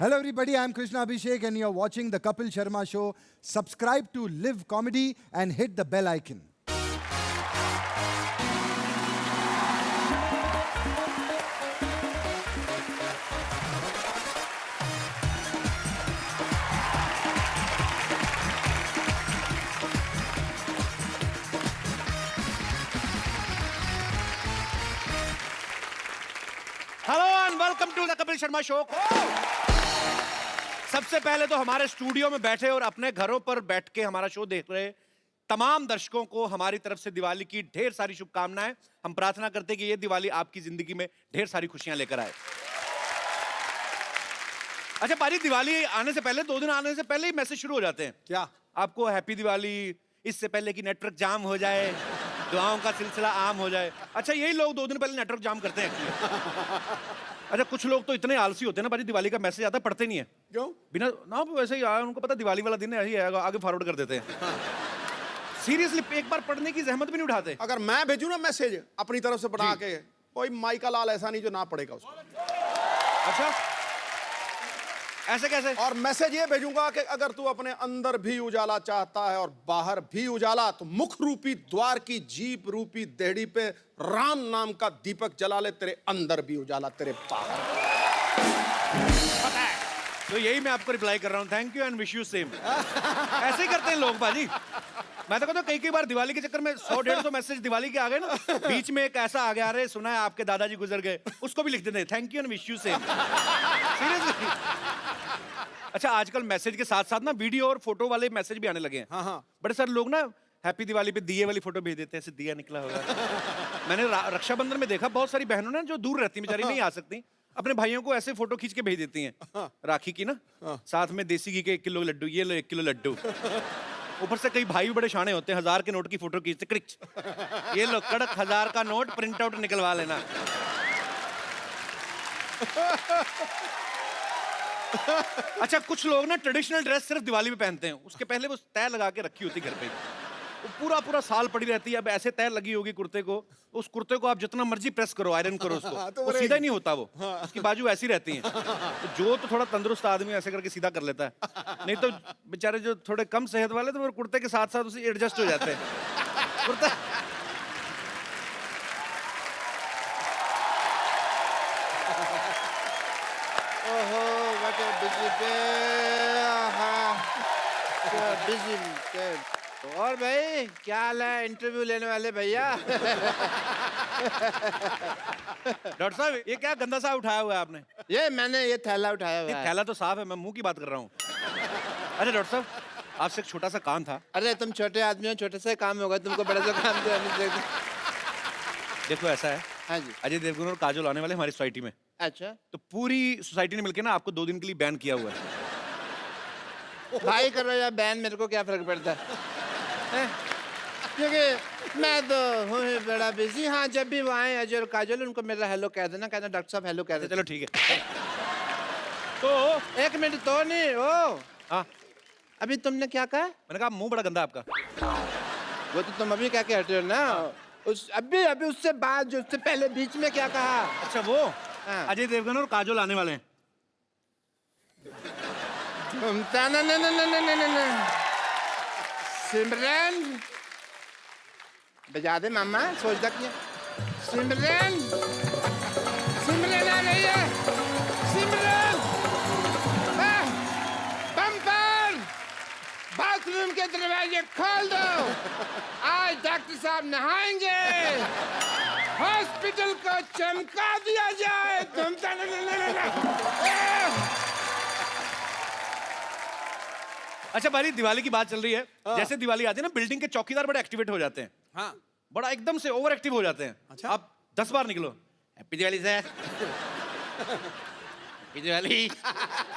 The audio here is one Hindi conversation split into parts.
Hello, everybody. I'm Krishna Abhishek, and you're watching The Kapil Sharma Show. Subscribe to Live Comedy and hit the bell icon. Hello and welcome to the Kapil Sharma show. सबसे पहले तो हमारे स्टूडियो में बैठे और अपने घरों पर बैठ के हमारा शो देख रहे तमाम दर्शकों को हमारी तरफ से दिवाली की ढेर सारी शुभकामनाएं। हम प्रार्थना करते हैं कि ये दिवाली आपकी जिंदगी में ढेर सारी खुशियां लेकर आए। अच्छा पारी, दिवाली आने से पहले 2 दिन आने से पहले ही मैसेज शुरू हो जाते हैं। क्या? आपको हैप्पी दिवाली, इससे पहले कि नेटवर्क जाम हो जाए, दुआओं का सिलसिला आम हो जाए। अच्छा यही लोग 2 दिन पहले नेटवर्क जाम करते हैं एक्चुअली। अच्छा कुछ लोग तो इतने आलसी होते हैं ना भाई, दिवाली का मैसेज आता है पढ़ते नहीं है। क्यों? बिना ना वैसे ही आया, उनको पता दिवाली वाला दिन है, यही आएगा, आगे फॉरवर्ड कर देते हैं। सीरियसली एक बार पढ़ने की जहमत भी नहीं उठाते। अगर मैं भेजूं ना मैसेज अपनी तरफ से बना के, कोई माई का लाल ऐसा नहीं जो ना पढ़ेगा उसको। अच्छा ऐसे कैसे? और मैसेज ये भेजूंगा कि अगर तू अपने अंदर भी उजाला चाहता है और बाहर भी उजाला, तो मुख रूपी द्वार की जीप रूपी देहड़ी पे राम नाम का दीपक जला ले, तेरे अंदर भी उजाला तेरे बाहर। पता है, तो यही मैं आपको रिप्लाई कर रहा हूँ, thank you and wish you same. ऐसे ही करते हैं लोग बाजी। मैं तो कहता हूँ कई बार दिवाली के चक्कर में 100-150 मैसेज दिवाली के आ गए ना, बीच में एक ऐसा आ गया, अरे सुना है आपके दादाजी गुजर गए, उसको भी लिख देते हैं thank you and wish you same. Seriously. अच्छा आजकल मैसेज के साथ साथ ना वीडियो और फोटो वाले मैसेज भी आने लगे हैं। हाँ। बड़े सारे लोग ना हैप्पी दिवाली पे दिए वाली फोटो भेज देते हैं, ऐसे दिया निकला होगा। मैंने रक्षाबंधन में देखा बहुत सारी बहनों ने जो दूर रहती बेचारी नहीं आ सकती, अपने भाइयों को ऐसे फोटो खींच के भेज देती हैं राखी की ना, साथ में देसी घी के 1 किलो लड्डू, ये लो 1 किलो लड्डू। ऊपर से कई भाई भी बड़े शाणे होते हैं, 1000 के नोट की फोटो खींचते, क्रिच ये लो कड़क 1000 का नोट, प्रिंट आउट निकलवा लेना। अच्छा कुछ लोग ना ट्रेडिशनल ड्रेस सिर्फ दिवाली में पहनते हैं, उसके पहले वो तय लगा के रखी होती घर पे, वो पूरा साल पड़ी रहती है। अब ऐसे तय लगी होगी कुर्ते को, उस कुर्ते को आप जितना मर्जी प्रेस करो, आयरन करो उसको, तो वो सीधा ही नहीं होता, वो उसकी बाजू ऐसी रहती हैं। तो जो तो थोड़ा तंदुरुस्त आदमी ऐसे करके सीधा कर लेता है, नहीं तो बेचारे जो थोड़े कम सेहत वाले तो वो कुर्ते के साथ साथ उसे एडजस्ट हो जाते हैं। कुर्ता ओहो, what a busy day. Busy day. और भाई क्या हाल है? इंटरव्यू लेने वाले भैया। डॉक्टर साहब ये क्या गंदा सा उठाया हुआ है आपने? ये मैंने ये थैला उठाया हुआ ये है। थैला तो साफ है, मैं मुंह की बात कर रहा हूँ। अरे डॉक्टर साहब आपसे एक छोटा सा काम था। अरे तुम छोटे आदमी हो, छोटे से काम होगा, तुमको बड़ा सा काम दिया नहीं देगा। देखो ऐसा है, हाँ जी। अजय देवगन और काजोल आने वाले हमारी सोसाइटी में, अच्छा तो पूरी सोसाइटी ने मिलकर ना आपको 2 दिन के लिए बैन किया हुआ है। भाई करो या बैन, मेरे को क्या फर्क पड़ता है? क्योंकि मैं तो हूँ ही बड़ा बिजी। हाँ जब भी वो आए अजय और काजल, उनको मेरा हेलो कह देना, कहना डॉक्टर साहब हेलो कह देना। चलो ठीक है। तो 1 मिनट तो नहीं ओ, हाँ अभी तुमने क्या कहा? मैंने कहा मुंह बड़ा गंदा आपका। वो तो तुम अभी क्या कह रहे हो ना, उस अभी उससे बाद जो उससे पहले बीच में क्या कहा? अच्छा वो हाँ। अजय देवगन और काजोल आने वाले हैं। ना सिमरन बजा दे मामा, सोच तक ये सिमरन सिमरन आ रही है। सिमरन बम्पर बाथरूम के दरवाजे खोल दो, आज डॉक्टर साहब नहाएंगे, हॉस्पिटल को चमका दिया जाए। तुम अच्छा भाई दिवाली की बात चल रही है, जैसे दिवाली आती है ना बिल्डिंग के चौकीदार बड़े एक्टिवेट हो जाते हैं। हाँ। बड़ा एकदम से ओवर एक्टिव हो जाते हैं। अच्छा? आप 10 बार निकलो happy Diwali sir, happy Diwali.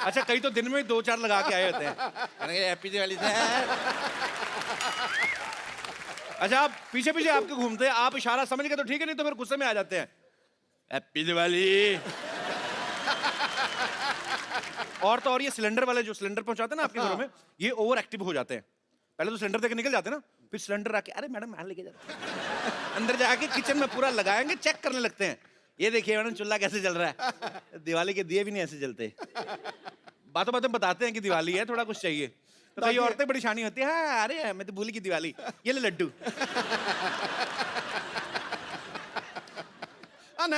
अच्छा कई तो दिन में 2-4 लगा के आए होते हैं, हैप्पी दिवाली सर। अच्छा आप पीछे पीछे आपके घूमते हैं, आप इशारा समझ गए तो ठीक है, नहीं तो फिर गुस्से में आ जाते हैं, हैप्पी दिवाली। और तो और ये सिलेंडर वाले जो सिलेंडर पहुंचाते हैं ना आपके घरों में, ये ओवर एक्टिव हो जाते हैं। पहले तो सिलेंडर देके निकल जाते हैं ना, फिर सिलेंडर आके अरे मैडम मैं लेके जाता हूं, अंदर जाके किचन में पूरा लगाएंगे, चेक करने लगते हैं, ये देखिए मैडम चूल्हा कैसे जल रहा है। दिवाली के दिए भी नहीं ऐसे जलते। बातों बातों बताते हैं कि दिवाली है, थोड़ा कुछ चाहिए। तो कई औरतें बड़ी शानी होती है, हाँ अरे मैं तो भूल की दिवाली, ये ले लड्डू।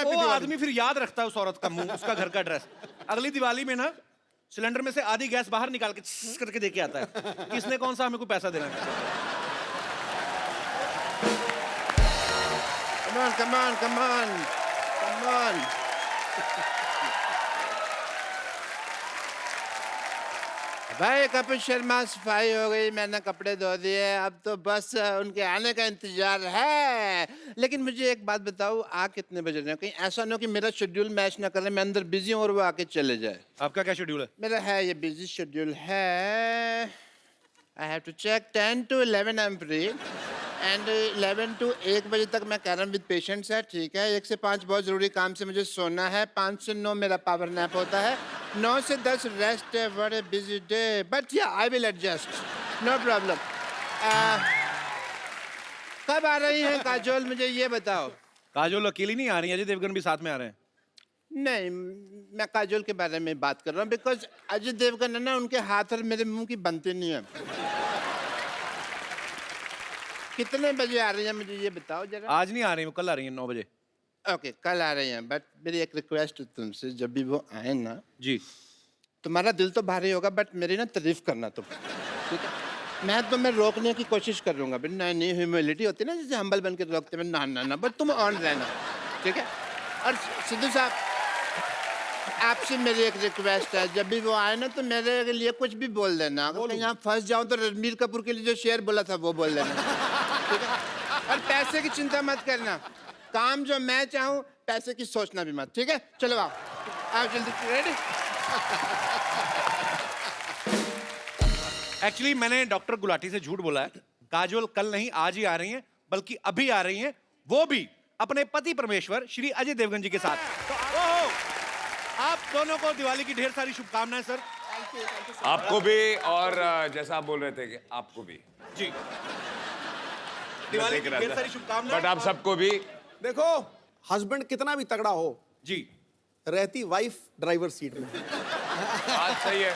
वो आदमी फिर याद रखता है उस औरत का मुंह, उसका घर का एड्रेस। अगली दिवाली में ना सिलेंडर में से आधी गैस बाहर निकाल के छिस करके देके आता है कि इसने कौन सा हमें कोई पैसा देना है। Come on, come on, come on. भाई कपिल शर्मा सफाई हो गई, मैंने कपड़े धो दिए, अब तो बस उनके आने का इंतजार है। लेकिन मुझे एक बात बताओ, आ कितने बज रहे हैं? कहीं ऐसा ना हो कि मेरा शेड्यूल मैच ना करे, मैं अंदर बिजी हूँ और वो आके चले जाए। आपका क्या शेड्यूल है? मेरा है ये बिजी शेड्यूल है। I have to check 10 to 11 I am free and 11 to 1 बजे तक मैं कह रहा हूँ विद पेशेंट्स है, ठीक है। 1 से 5 बहुत ज़रूरी काम से मुझे सोना है, 5 से 9 मेरा पावर नैप होता है, 9 से 10 रेस्ट है। बड़े busy day, but yeah I will adjust, no problem. कब आ रही हैं काजोल, मुझे ये बताओ? काजोल अकेली नहीं आ रही है, अजय देवगन भी साथ में आ रहे हैं। नहीं, मैं काजोल के बारे में बात कर रहा हूँ, बिकॉज अजय देवगन है ना, उनके हाथ और मेरे मुंह की बनती नहीं है। कितने बजे आ रही हैं मुझे ये बताओ जरा। आज नहीं आ रही, वो कल आ रही है 9 बजे। ओके, कल आ रही हैं, बट मेरी एक रिक्वेस्ट है तुमसे, जब भी वो आए ना, जी। तुम्हारा दिल तो भारी होगा बट मेरी ना तारीफ करना तुम, ठीक है? मैं तुम्हें रोकने की कोशिश करूंगा, बट नहीं, ह्यूमिलिटी होती है ना, जैसे हम्बल बन के रोकते हैं, ना ना ना, बट तुम ऑन रहना, ठीक है? और सिद्धू साहब, आपसे मेरी एक रिक्वेस्ट है, जब भी वो आए ना तो मेरे लिए कुछ भी बोल देना। अगर कहीं यहाँ फंस जाऊँ तो रणबीर कपूर के लिए जो शेर बोला था वो बोल देना, ठीक है? और पैसे की चिंता मत करना, काम जो मैं चाहूँ, पैसे की सोचना भी मत, ठीक है? चलो आओ जल्दी, रेडी? एक्चुअली मैंने डॉक्टर गुलाटी से झूठ बोला है। काजोल कल नहीं आज ही आ रही हैं, बल्कि अभी आ रही हैं, वो भी अपने पति परमेश्वर श्री अजय देवगन जी के साथ। तो आप दोनों को दिवाली की ढेर सारी शुभकामनाएं सर। आपको भी, और जैसा आप बोल रहे थे कि आपको भी जी दिवाली की ढेर सारी शुभकामनाएं। बट आप सबको भी। देखो, हस्बैंड कितना भी तगड़ा हो, जी रहती वाइफ ड्राइवर सीट में। बात सही है।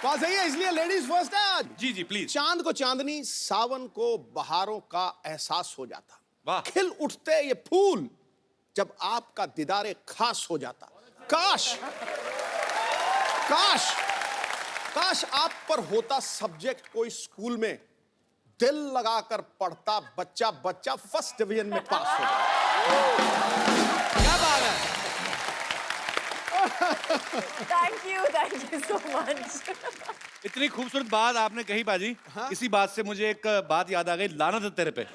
बात सही है, इसलिए लेडीज फर्स्ट है आज। जी जी प्लीज। चांद को चांदनी, सावन को बहारों का एहसास हो जाता। वाह। खिल उठते ये फूल जब आपका दीदारे खास हो जाता। काश काश काश आप पर होता सब्जेक्ट कोई स्कूल में, दिल लगाकर पढ़ता बच्चा बच्चा फर्स्ट डिवीजन में पास हो जाता। क्या बात है। Thank you so much. इतनी खूबसूरत बात आपने कही बाजी। इसी बात से मुझे एक बात याद आ गई, लानत है तेरे पे।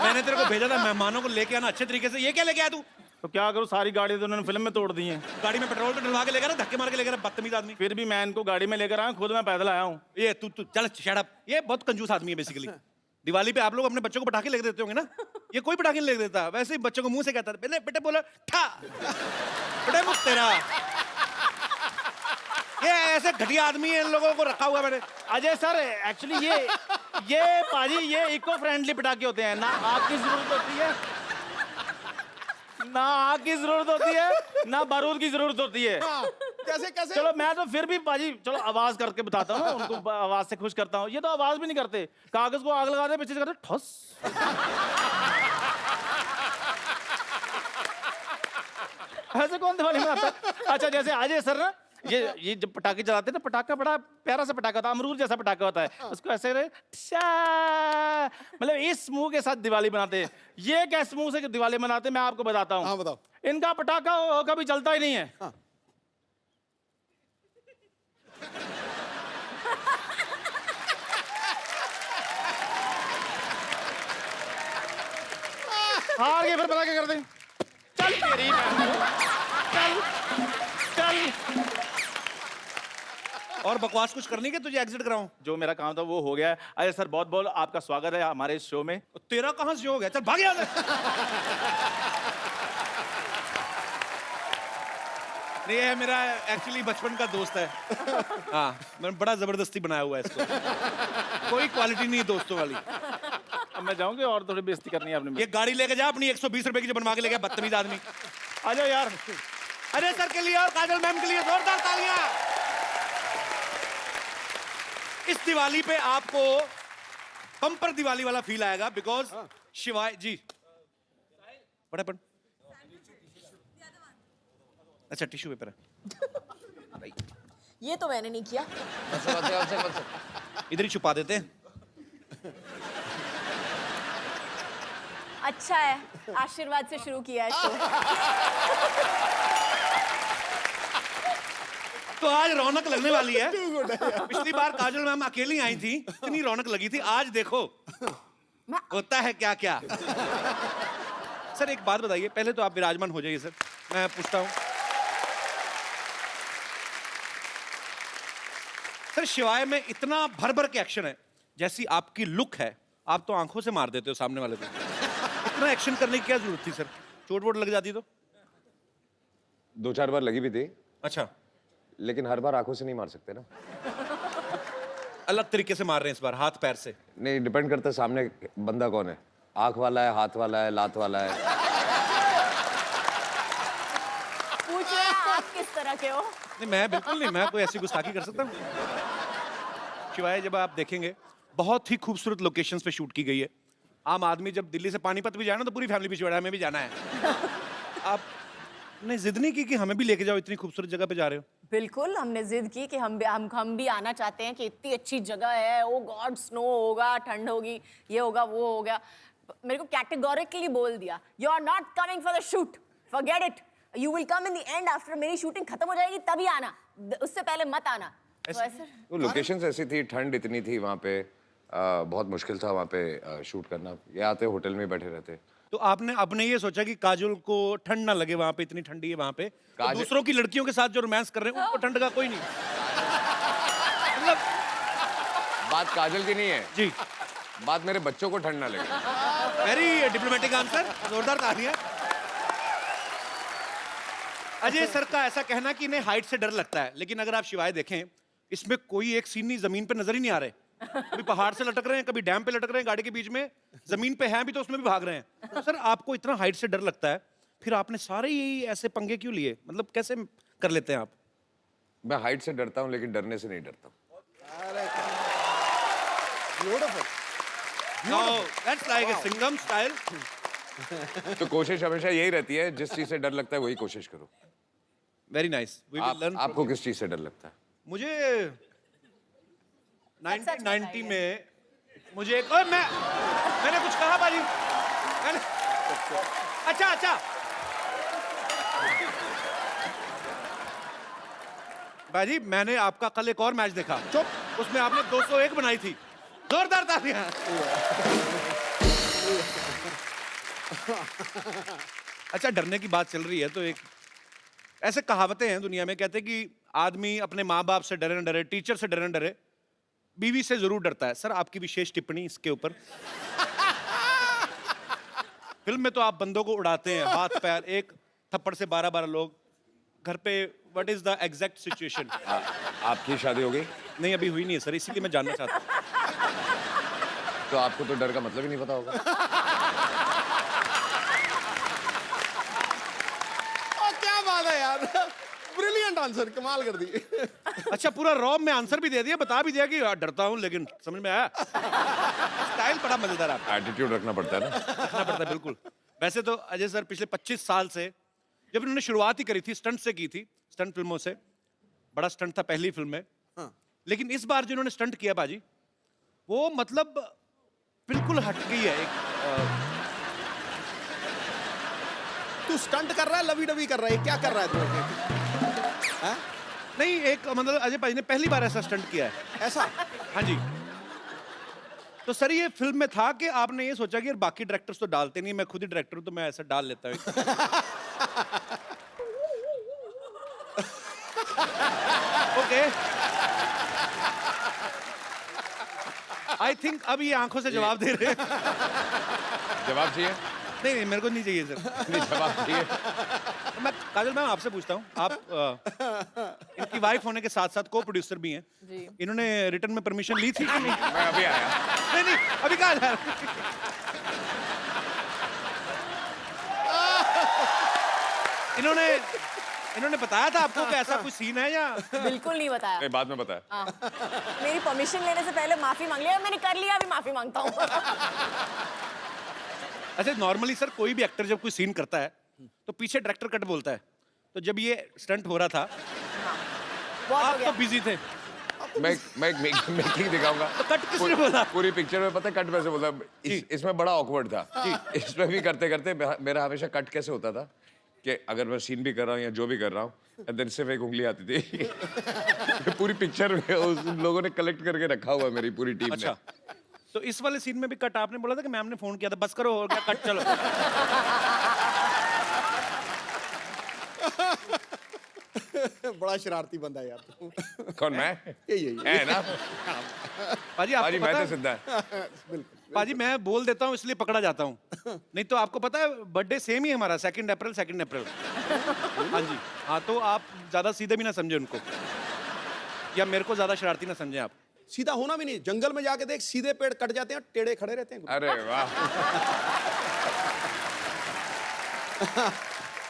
मैंने तेरे को भेजा था मेहमानों को लेके आना अच्छे तरीके से, ये क्या लेके आया तू? तो क्या करूं, सारी गाड़ी तो उन्होंने फिल्म में तोड़ दी है। गाड़ी में पेट्रोल तो डलवा के लेकर, धक्के मार के लेकर, बदतमीज आदमी। फिर भी मैं इनको गाड़ी में लेकर आया, खुद मैं पैदल आया हूँ। ये तू चल शट अप। ये बहुत कंजूस आदमी है बेसिकली। दिवाली पे आप लोग अपने बच्चों को पटाखे लेके देते होंगे ना, ये कोई पटाखे नहीं लेके देता। वैसे ही बच्चों को मुंह से कहता है, बेटे बोला ठा, बेटे मुझ तेरा। ये ऐसे घटिया आदमी है, इन लोगों को रखा हुआ मैंने। अजय सर, एक्चुअली ये पाजी, ये इको फ्रेंडली पटाखे होते हैं, ना आग की जरूरत होती है, ना आग की जरूरत होती है, ना बारूद की जरूरत होती है। कैसे कैसे? चलो मैं तो फिर भी पाजी, चलो आवाज करके बताता हूँ उनको, आवाज से खुश करता हूँ। ये तो आवाज भी नहीं करते, कागज को आग लगाते पीछे से करते ठस। ऐसे कौन दिवाली मनाता है? अच्छा, जैसे अजय सर ना, ये जब पटाखे चलाते हैं ना, पटाखा बड़ा प्यारा सा पटाखा था, अमरूद जैसा पटाखा होता है, उसको ऐसे मतलब इस मुंह के साथ दिवाली बनाते हैं। ये कैसे मुंह से दिवाली मनाते हैं मैं आपको बताता हूँ। हाँ बताओ। इनका पटाखा कभी चलता ही नहीं है। हाँ। हार गए फिर पटाखे कर दें। चल तेरी चल चल। और बकवास कुछ करनी है तुझे एग्जिट कराऊं? जो मेरा काम था वो हो गया है। अजय सर, बहुत बहुत आपका स्वागत है हमारे इस शो में। तेरा कहां से हो गया? चल भाग यहाँ से। नहीं, ये मेरा एक्चुअली बचपन का दोस्त है। हाँ, मैंने बड़ा जबरदस्ती बनाया हुआ है इसको। कोई क्वालिटी नहीं है दोस्तों वाली। अब मैं जाऊंगी और थोड़ी बेइज्जती करनी है आपने। ये गाड़ी लेके जा अपनी, 120 रुपए की जो बनवा के ले गया बदतमीज आदमी। आ जाओ यार। अरे सर के लिए और काजल मैम के लिए जोरदार तालियां। इस दिवाली पे आपको बम्पर दिवाली वाला फील आएगा बिकॉज शिवाय जी बड़ा पन अच्छा टिश्यू पेपर है ये तो मैंने नहीं किया। इधर ही छुपा देते हैं। अच्छा है, आशीर्वाद से शुरू किया है शो। तो आज रौनक लगने वाली है। पिछली बार काजल मैम अकेली आई थी, इतनी रौनक लगी थी। आज देखो होता है क्या क्या। सर एक बात बताइए, पहले तो आप विराजमान हो जाइए सर, मैं पूछता हूँ। सर शिवाय में इतना भर भर के एक्शन है, जैसी आपकी लुक है, आप तो आंखों से मार देते हो सामने वाले को। इतना एक्शन करने की क्या जरूरत थी सर? चोट वोट लग जाती तो? 2-4 बार लगी भी थी, अच्छा, लेकिन हर बार आंखों से नहीं मार सकते ना। अलग तरीके से मार रहे हैं इस बार, हाथ पैर से। नहीं, डिपेंड करता है सामने बंदा कौन है, आंख वाला है, हाथ वाला है, लात वाला है। पूछ रहे हैं आप किस तरह के हो? नहीं मैं बिल्कुल नहीं, मैं कोई ऐसी गुस्ताखी कर सकता हूँ? शिवाय जब आप देखेंगे बहुत ही खूबसूरत लोकेशंस पे शूट की गई है। आम आदमी जब दिल्ली से पानीपत भी जाए ना तो पूरी फैमिली पीछे बैठा है, हमें भी जाना है। आपने जिद नहीं की कि हमें भी लेके जाओ, इतनी खूबसूरत जगह पे जा रहे हो? बिल्कुल, हमने जिद की कि हम भी आना चाहते हैं कि इतनी अच्छी जगह है। ओ गॉड, स्नो होगा, ठंड होगी, ये होगा, वो होगा। मेरे को कैटेगोरिकली बोल दिया, you are not coming for the shoot, forget it, you will come in the end after मेरी शूटिंग खत्म हो जाएगी तभी आना, उससे पहले मत आना। तो ऐसे वो लोकेशंस ऐसी थी, ठंड इतनी थी वहाँ पे, बहुत मुश्किल था वहाँ पे शूट करना। ये आते होटल में बैठे रहते। तो आपने अपने ये सोचा कि काजोल को ठंड ना लगे, वहां पे इतनी ठंडी है वहां पे, तो दूसरों की लड़कियों के साथ जो रोमांस कर रहे हैं उनको ठंड का कोई नहीं। मतलब बात काजल की नहीं है जी, बात मेरे बच्चों को ठंड ना लगे। वेरी डिप्लोमेटिक आंसर, जोरदार तालियां। अजय सर का ऐसा कहना कि इन्हें हाइट से डर लगता है, लेकिन अगर आप शिवाय देखें, इसमें कोई एक सीन नहीं जमीन पे नजर ही नहीं आ रहे। कभी पहाड़ से लटक रहे हैं, कभी डैम पे लटक रहे हैं, गाड़ी के बीच में, जमीन पे हैं भी तो उसमें भी भाग रहे हैं। तो सर आपको इतना हाइट से डर लगता है, फिर आपने सारे यही ऐसे पंगे क्यों लिए? मतलब कैसे कर लेते हैं आप? मैं हाइट से डरता हूँ लेकिन डरने से नहीं डरता हूँ। No, that's like a Singham style. तो कोशिश हमेशा यही रहती है, जिस चीज से डर लगता है वही कोशिश करो। Very nice. We will learn. आपको किस चीज से डर लगता है? मुझे 1990 में मुझे एक और मैंने कुछ कहा बाजी, मैंने अच्छा बाजी, मैंने आपका कल एक और मैच देखा, चुप, उसमें आपने 201 बनाई थी। जोरदार तालियां। अच्छा, डरने की बात चल रही है तो एक ऐसे कहावतें हैं दुनिया में, कहते हैं कि आदमी अपने माँ बाप से डरे न डरे, टीचर से डरे न डरे, बीवी से जरूर डरता है। सर आपकी विशेष टिप्पणी इसके ऊपर? फिल्म में तो आप बंदों को उड़ाते हैं, हाथ पैर, एक थप्पड़ से 12-12 लोग। घर पे what is the exact situation? आपकी शादी हो गई? नहीं अभी हुई नहीं है सर, इसीलिए मैं जानना चाहता हूँ। तो आपको तो डर का मतलब ही नहीं पता होगा। क्या बात है यार, ब्रिलियंट आंसर, कमाल कर दी। अच्छा, पूरा रॉब में आंसर भी दे दिया, बता भी दिया कि डरता हूँ, लेकिन समझ में आया। स्टाइल बड़ा मजेदार है। एटीट्यूड रखना पड़ता है ना। रखना पड़ता है बिल्कुल। वैसे तो अजय सर पिछले 25 साल से, जब इन्होंने शुरुआत ही करी थी, स्टंट से की थी, स्टंट फिल्मों से। बड़ा स्टंट था पहली फिल्म में। लेकिन इस बार जो इन्होंने स्टंट किया बाजी, वो मतलब बिल्कुल हट गई है। एक तू स्टंट कर रहा है, लवी डवी कर रहा है, क्या कर रहा है तू? नहीं, एक मतलब अजय भाई ने पहली बार ऐसा स्टंट किया है। ऐसा? हाँ जी। तो सर ये फिल्म में था कि आपने ये सोचा कि यार बाकी डायरेक्टर्स तो डालते नहीं, मैं खुद ही डायरेक्टर हूं तो मैं ऐसा डाल लेता हूँ। ओके, आई थिंक अब ये आंखों से जवाब दे रहे हैं। जवाब चाहिए? नहीं मेरे को नहीं चाहिए सर। नहीं, जवाब चाहिए। मैं काजल मैम आपसे पूछता हूँ, आप इनकी वाइफ होने के साथ साथ को प्रोड्यूसर भी हैं, इन्होंने रिटर्न में परमिशन ली थी कि नहीं? मैं अभी आया। नहीं अभी कहा जा रहा है? इन्होंने इन्होंने बताया था आपको कि ऐसा कुछ सीन है या बिल्कुल नहीं बताया। नहीं बाद में बताया। हाँ। मेरी परमिशन लेने से पहले माफी मांग लिया, मैंने कर लिया, अभी माफी मांगता हूँ। अच्छा नॉर्मली सर कोई भी एक्टर जब कोई सीन करता है तो पीछे डायरेक्टर कट बोलता है, तो जब ये स्टंट हो रहा था बहुत हो आप गया। तो बिजी थे, मैं मेकिंग दिखाऊंगा। तो कट किसने बोला? पूरी पिक्चर में पता है कट वैसे बोला। इसमें बड़ा ऑकवर्ड था। इसमें भी करते करते मेरा हमेशा कट कैसे होता था कि अगर मैं सीन भी कर रहा हूँ या जो भी कर रहा हूँ एंड देन सिर्फ एक उंगली आती थी। पूरी पिक्चर में उस लोगों ने कलेक्ट करके रखा हुआ है मेरी पूरी टीम अच्छा ने। तो इस वाले सीन में भी कट आपने बोला था कि मैम ने फोन किया था बस करो, हो गया कट, चलो। बड़ा शरारती बंदा है यार। कौन मैं? यही है ना? पाजी पाजी आपको मैं पता तो है, सिद्धा है। पाजी मैं बोल देता हूँ इसलिए पकड़ा जाता हूँ, नहीं तो आपको पता है बर्थडे सेम ही है हमारा, 2 अप्रैल। हाँ जी, हाँ तो आप ज्यादा सीधे भी ना समझे उनको, या मेरे को ज्यादा शरारती ना समझे आप। सीधा होना भी नहीं, जंगल में जाके देख सीधे पेड़ कट जाते हैं, टेढ़े खड़े रहते हैं। अरे वाह।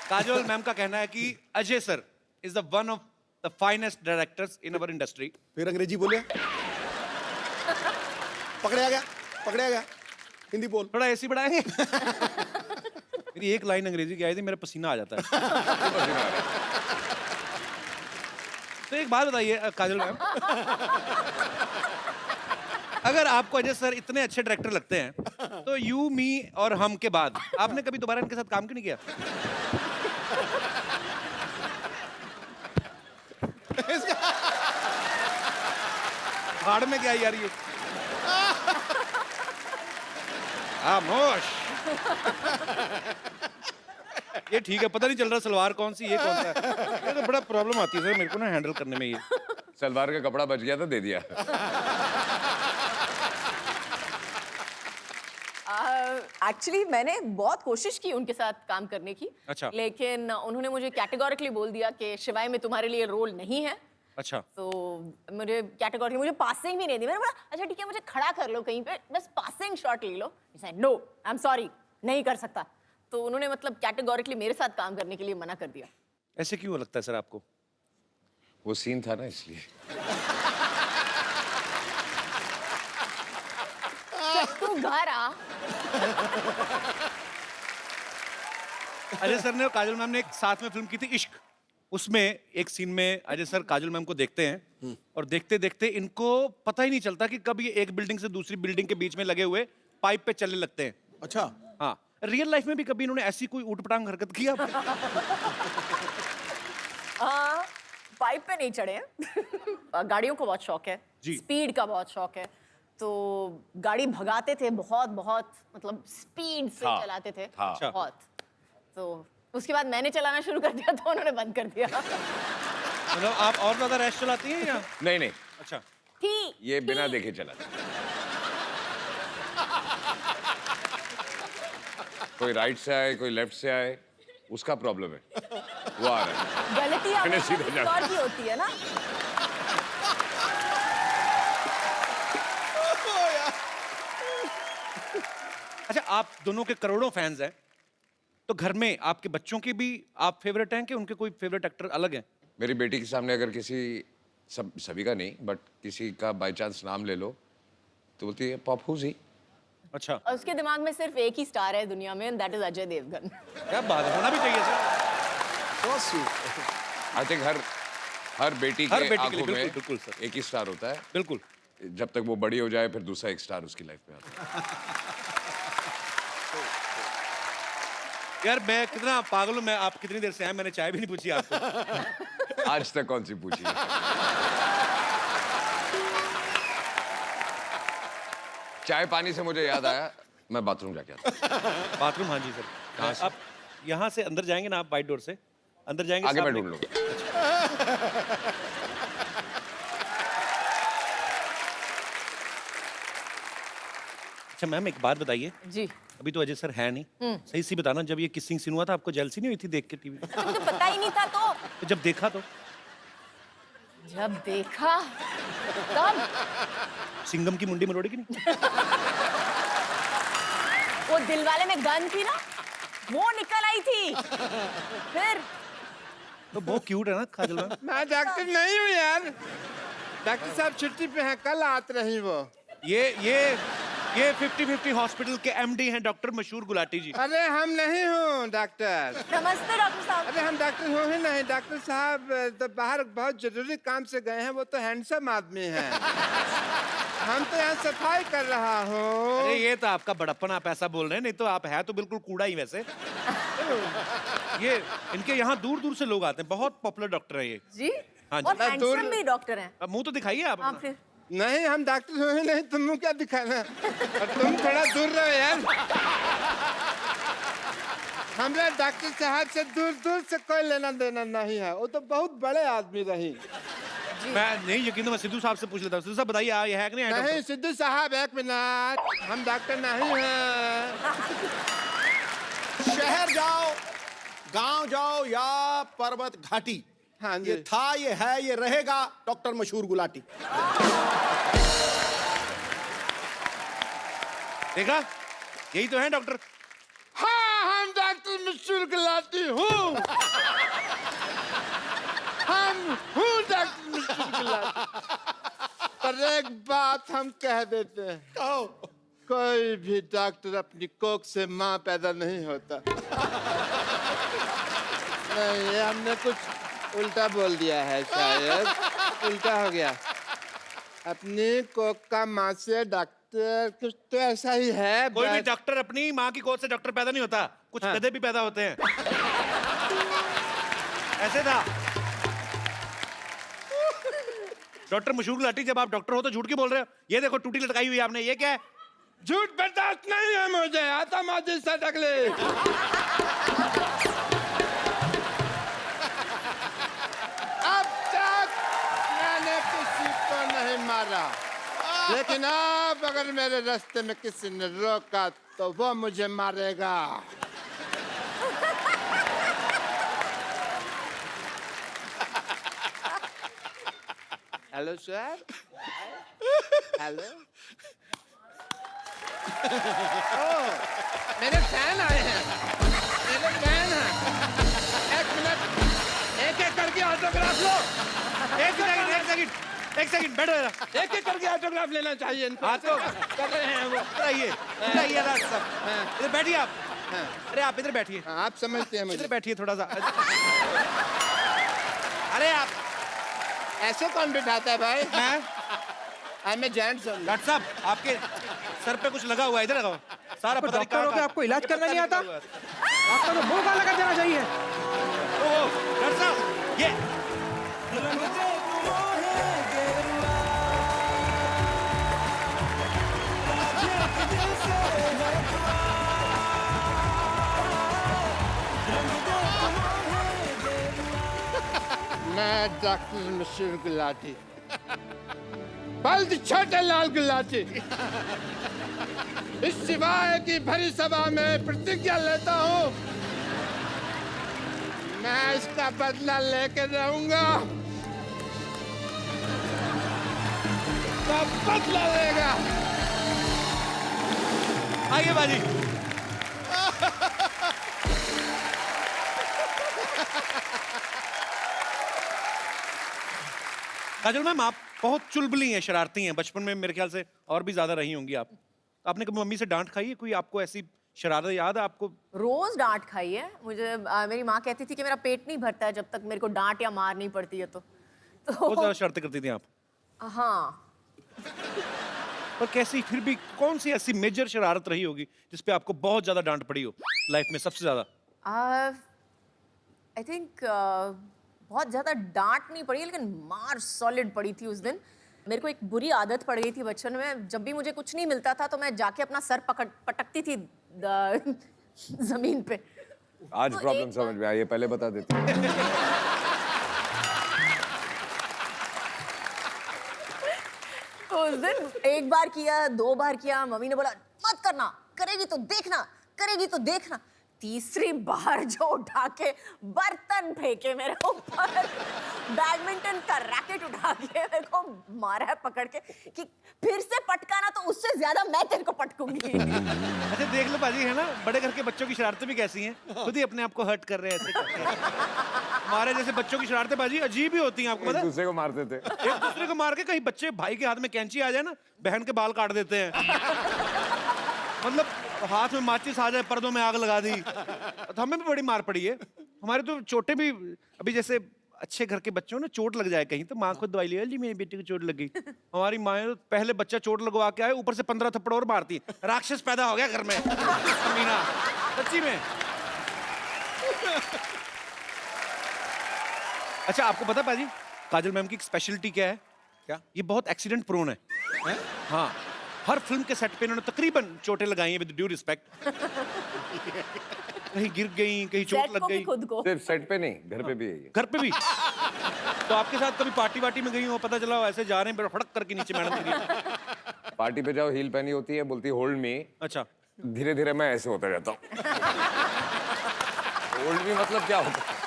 काजोल मैम का कहना है कि Ajay sir is the one of the finest directors in our industry. फिर अंग्रेजी बोले, पकड़या गया। हिंदी बोल। थोड़ा एसी बढ़ाएंगे? मेरी एक लाइन अंग्रेजी की आई थी, मेरा पसीना आ जाता है। तो एक बात बताइए काजल मैम, अगर आपको अजय सर इतने अच्छे डायरेक्टर लगते हैं तो यू मी और हम के बाद आपने कभी दोबारा इनके साथ काम क्यों नहीं किया? हाड़ में क्या यार ये? खामोश। ये ठीक है, पता नहीं चल रहा सलवार कौन सी ये कौन सा है। ये तो बड़ा प्रॉब्लम आती है सर मेरे को ना हैंडल करने में ये। सलवार का कपड़ा बच गया तो दे दिया। एक्चुअली मैंने बहुत कोशिश की उनके साथ काम करने की। अच्छा। लेकिन उन्होंने मुझे कैटेगोरिकली बोल दिया कि शिवाय में तुम्हारे लिए रोल नहीं है। अच्छा तो मुझे कैटेगोरी, मुझे पासिंग भी नहीं दी। मैंने बोला अच्छा ठीक है मुझे खड़ा कर लो कहीं पे, बस पासिंग शॉट ले लो। नो आई एम सॉरी, नहीं कर सकता। तो उन्होंने मतलब कैटेगोरिकली मेरे साथ काम करने के लिए मना कर दिया। ऐसे क्यों लगता है सर आपको? वो सीन था ना इसलिए। तू घर आ। अजय सर ने और काजल मैम ने एक साथ में फिल्म की थी इश्क, उसमें एक सीन में अजय सर काजल मैम को देखते हैं और देखते देखते इनको पता ही नहीं चलता कि कब ये एक बिल्डिंग से दूसरी बिल्डिंग के बीच में लगे हुए पाइप पे चलने लगते हैं। अच्छा, हाँ, रियल लाइफ में भी कभी इन्होंने ऐसी कोई ऊटपटांग हरकत की आपने? पाइप पे नहीं चढ़े हैं। गाड़ियों को बहुत शौक है, जी। स्पीड का बहुत शौक है, तो गाड़ी भगाते थे बहुत बहुत, मतलब स्पीड से हाँ, चलाते थे हाँ। बहुत। तो उसके बाद मैंने चलाना शुरू कर दिया तो उन्होंने बंद कर दिया। मतलब आप और ज्यादा रैश चलाती हैं या? नहीं नहीं, अच्छा थी ये बिना देखे चला। कोई राइट से आए कोई लेफ्ट से आए उसका प्रॉब्लम है, वो आ रहा है। गलती मैंने हमेशा सीधा किसी और की होती है ना। अच्छा, आप दोनों के करोड़ों फैंस हैं, तो घर में आपके बच्चों के भी आप फेवरेट हैं कि उनके कोई फेवरेट एक्टर अलग हैं? मेरी बेटी के सामने अगर किसी सभी का नहीं बट किसी का बाय चांस नाम ले लो तो बोलती है पप्पू जी। अच्छा, और उसके दिमाग में सिर्फ एक ही स्टार है दुनिया में, दैट इज अजय देवगन। क्या बात है, होना भी चाहिए sir. so sweet। I think हर बेटी हर के बेटी के लिए, आंखों बिल्कुल, में बिल्कुल सर। एक ही स्टार होता है। बिल्कुल। जब तक वो बड़ी हो जाए फिर दूसरा एक स्टार उसकी लाइफ में आता है। यार मैं कितना पागल हूँ, मैं आप कितनी देर से आए, मैंने चाय भी नहीं पूछी आपको। आज तक कौन सी पूछी है? चाय पानी से मुझे याद आया, मैं बाथरूम जाके आता। बाथरूम? हाँ जी सर। कहाँ से? आप यहाँ से अंदर जाएंगे ना, आप बाइट डोर से अंदर जाएंगे, आगे मैं सामने- ढूंढ लूंगा। अच्छा मैम एक बात बताइए, जी, अभी तो अजय सर है नहीं, सही सी बताना, जब ये किसिंग सीन हुआ था आपको जेलसी नहीं हुई थी देख के टीवी? मुझे पता ही नहीं था। तो जब देखा तो जब देखा तब सिंघम की मुंडी मरोड़ी की नहीं? वो दिलवाले में गन थी ना, वो निकल आई थी। फिर तो बहुत क्यूट है ना काजल मैम। मैं डॉक्टर नहीं हूँ यार, डॉक्टर साहब छुट्टी पे हैं, कल आते रही वो। ये 50-50 हॉस्पिटल के एमडी हैं डॉक्टर मशहूर गुलाटी जी। अरे हम नहीं हूँ डॉक्टर, नमस्ते डॉक्टर साहब। अरे हम डॉक्टर हो ही नहीं, डॉक्टर साहब तो बाहर बहुत जरूरी काम से गए हैं, वो तो हैंडसम आदमी हैं। हम तो यहाँ सफाई कर रहा हूँ। अरे ये तो आपका बड़प्पन, आप ऐसा बोल रहे हैं, नहीं तो आप है तो बिल्कुल कूड़ा ही वैसे। ये इनके यहाँ दूर दूर से लोग आते हैं, बहुत पॉपुलर डॉक्टर है ये। जी हाँ जी। और हैंडसम भी डॉक्टर हैं। अब मुंह तो दिखाइए आप हाँ अपना। फिर नहीं हम डॉक्टर हो ही नहीं, तुम क्या दिखाना, और तुम थोड़ा दूर रहो यार। हमारे डॉक्टर साहब से दूर दूर से कोई लेना देना नहीं है, वो तो बहुत बड़े आदमी रही। मैं नहीं यकीन, तो मैं सिद्धू साहब से पूछ लेता हूँ। सिद्धू साहब बताइए, ये है कि नहीं है नहीं डॉक्टर? सिद्धू साहब एक मिनट, हम डॉक्टर नहीं हैं। शहर जाओ, गांव जाओ या पर्वत घाटी, हाँ जी। ये था, ये है, ये रहेगा डॉक्टर मशहूर गुलाटी। देखा, यही तो है डॉक्टर। हाँ हम डॉक्टर मशहूर गुलाटी हूँ, हम हूँ डॉक्टर मशहूर गुलाटी। पर एक बात हम कह देते हैं, कहो। कोई भी डॉक्टर अपनी कोख से माँ पैदा नहीं होता। नहीं ये हमने कुछ उल्टा बोल दिया है, शायद उल्टा हो गया। अपनी कोख का माँ से डॉक्टर, कुछ तो ऐसा ही है। कोई भी बस- डॉक्टर अपनी माँ की गोद से डॉक्टर पैदा नहीं होता, कुछ हाँ। गधे भी पैदा होते हैं। ऐसे था। डॉक्टर मशहूर गुलाटी, जब आप डॉक्टर हो तो झूठ क्यों बोल रहे हो? ये देखो टूटी लटकाई हुई है आपने, ये क्या है? झूठ बर्दाश्त नहीं है मुझे, आता माजी से टकले। अब तक मैंने किसी को नहीं मारा, लेकिन अब अगर मेरे रास्ते में किसी ने रोका तो वो मुझे मारेगा। Hello sir, hello. मेरे फैन आए हैं, मेरे फैन हैं। एक मिनट, एक एक करके ऑटोग्राफ लो। एक सेकंड बैठो जरा। एक एक करके ऑटोग्राफ लेना चाहिए इनको। हाँ तो कर रहे हैं वो। इधर राज साहब, इधर बैठिए आप। अरे आप इधर बैठिए, हाँ, आप समझते हैं इधर मुझे। बैठिए थोड़ा सा। अरे आप ऐसे कौन बिठाता है भाई? हैं? मैं जेंट्स हूँ। डॉक्टर साहब, आपके सर पे कुछ लगा हुआ है, इधर लगाओ। सारा पता नहीं डॉक्टर हो के आपको इलाज करना नहीं आता? आपको तो मुंह काला कर देना चाहिए। डॉक्टर साहब, ये मैं डॉक्टर मशहूर गुलाटी, बल्द छोटे लाल गुलाटी, इस सिवाय की भरी सभा में प्रतिज्ञा लेता हूँ, मैं इसका बदला लेके रहूंगा। सब बदला लेगा। आइए बाजी। काजल मैम, आप बहुत चुलबुली हैं, शरारती हैं। बचपन में मेरे ख्याल से और भी ज्यादा रही होंगी आप। आपने कभी मम्मी से डांट खाई है? कोई आपको ऐसी शरारत याद है आपको? रोज डांट खाई है मुझे। मेरी माँ कहती थी कि मेरा पेट नहीं भरता है जब तक मेरे को डांट या मार नहीं पड़ती है तो बहुत ज्यादा शरारतें करती थी आप। हाँ। पर कैसी, फिर भी कौन सी ऐसी मेजर शरारत रही होगी जिसपे आपको बहुत ज्यादा डांट पड़ी हो लाइफ में, सबसे ज्यादा? आई थिंक बहुत ज्यादा डांट नहीं पड़ी लेकिन मार सॉलिड पड़ी थी उस दिन। मेरे को एक बुरी आदत पड़ गई थी बचपन में, जब भी मुझे कुछ नहीं मिलता था तो मैं जाके अपना सर पटकती थी जमीन पे। आज तो प्रॉब्लम एक समझ में आई, ये पहले बता देती। तो उस दिन एक बार किया, 2 बार किया, मम्मी ने बोला मत करना, करेगी तो देखना, करेगी तो देखना। तीसरी बार जो उठा के बर्तन फेंके मेरे ऊपर, बैडमिंटन का रैकेट उठा के मेरे को मारा है पकड़ के कि फिर से पटकाना तो उससे ज्यादा मैं तेरे को पटकूंगी। अच्छा देख लो बाजी, है ना, बड़े घर के बच्चों की शरारतें भी कैसी हैं, खुद ही अपने आप को हर्ट कर रहे हैं ऐसे करके। हमारे जैसे बच्चों की शरारतें बाजी अजीब ही होती हैं, आपको पता एक है? दूसरे को मारते थे। एक दूसरे को मार के, कहीं बच्चे भाई के हाथ में कैंची आ जाए ना, बहन के बाल काट देते हैं। मतलब हाथ में माचिस आ जाए, पर्दों में आग लगा दी। तो हमें भी बड़ी मार पड़ी है। हमारे तो चोटें भी, अभी जैसे अच्छे घर के बच्चों ने चोट लग जाए कहीं, तो माँ खुद दवाई ले जी मेरी बेटी को चोट लग गई। हमारी माँ तो पहले बच्चा चोट लगवा के आए, ऊपर से 15 थप्पड़ और मारती है। राक्षस पैदा हो गया घर में। मीना, सच्ची में। अच्छा, आपको पता पाजी काजल मैम की एक स्पेशलिटी क्या है? क्या? ये बहुत एक्सीडेंट प्रोन है। हाँ, हर फिल्म के सेट पे इन्होंने तकरीबन चोटें लगाई हैं, विद ड्यू रिस्पेक्ट। कहीं गिर गई, कहीं चोट सेट लग को भी गई। खुद को। सिर्फ सेट पे नहीं, घर पे भी है ये। घर पे भी। तो आपके साथ कभी पार्टी वार्टी में गई हो, पता चला ऐसे जा रहे हैं, फड़क करके नीचे मैडम गिरी। पार्टी पे जाओ, हील पहनी होती है, बोलती है होल्ड मी। अच्छा, धीरे धीरे मैं ऐसे होता जाता हूँ। होल्ड मी मतलब क्या होता है?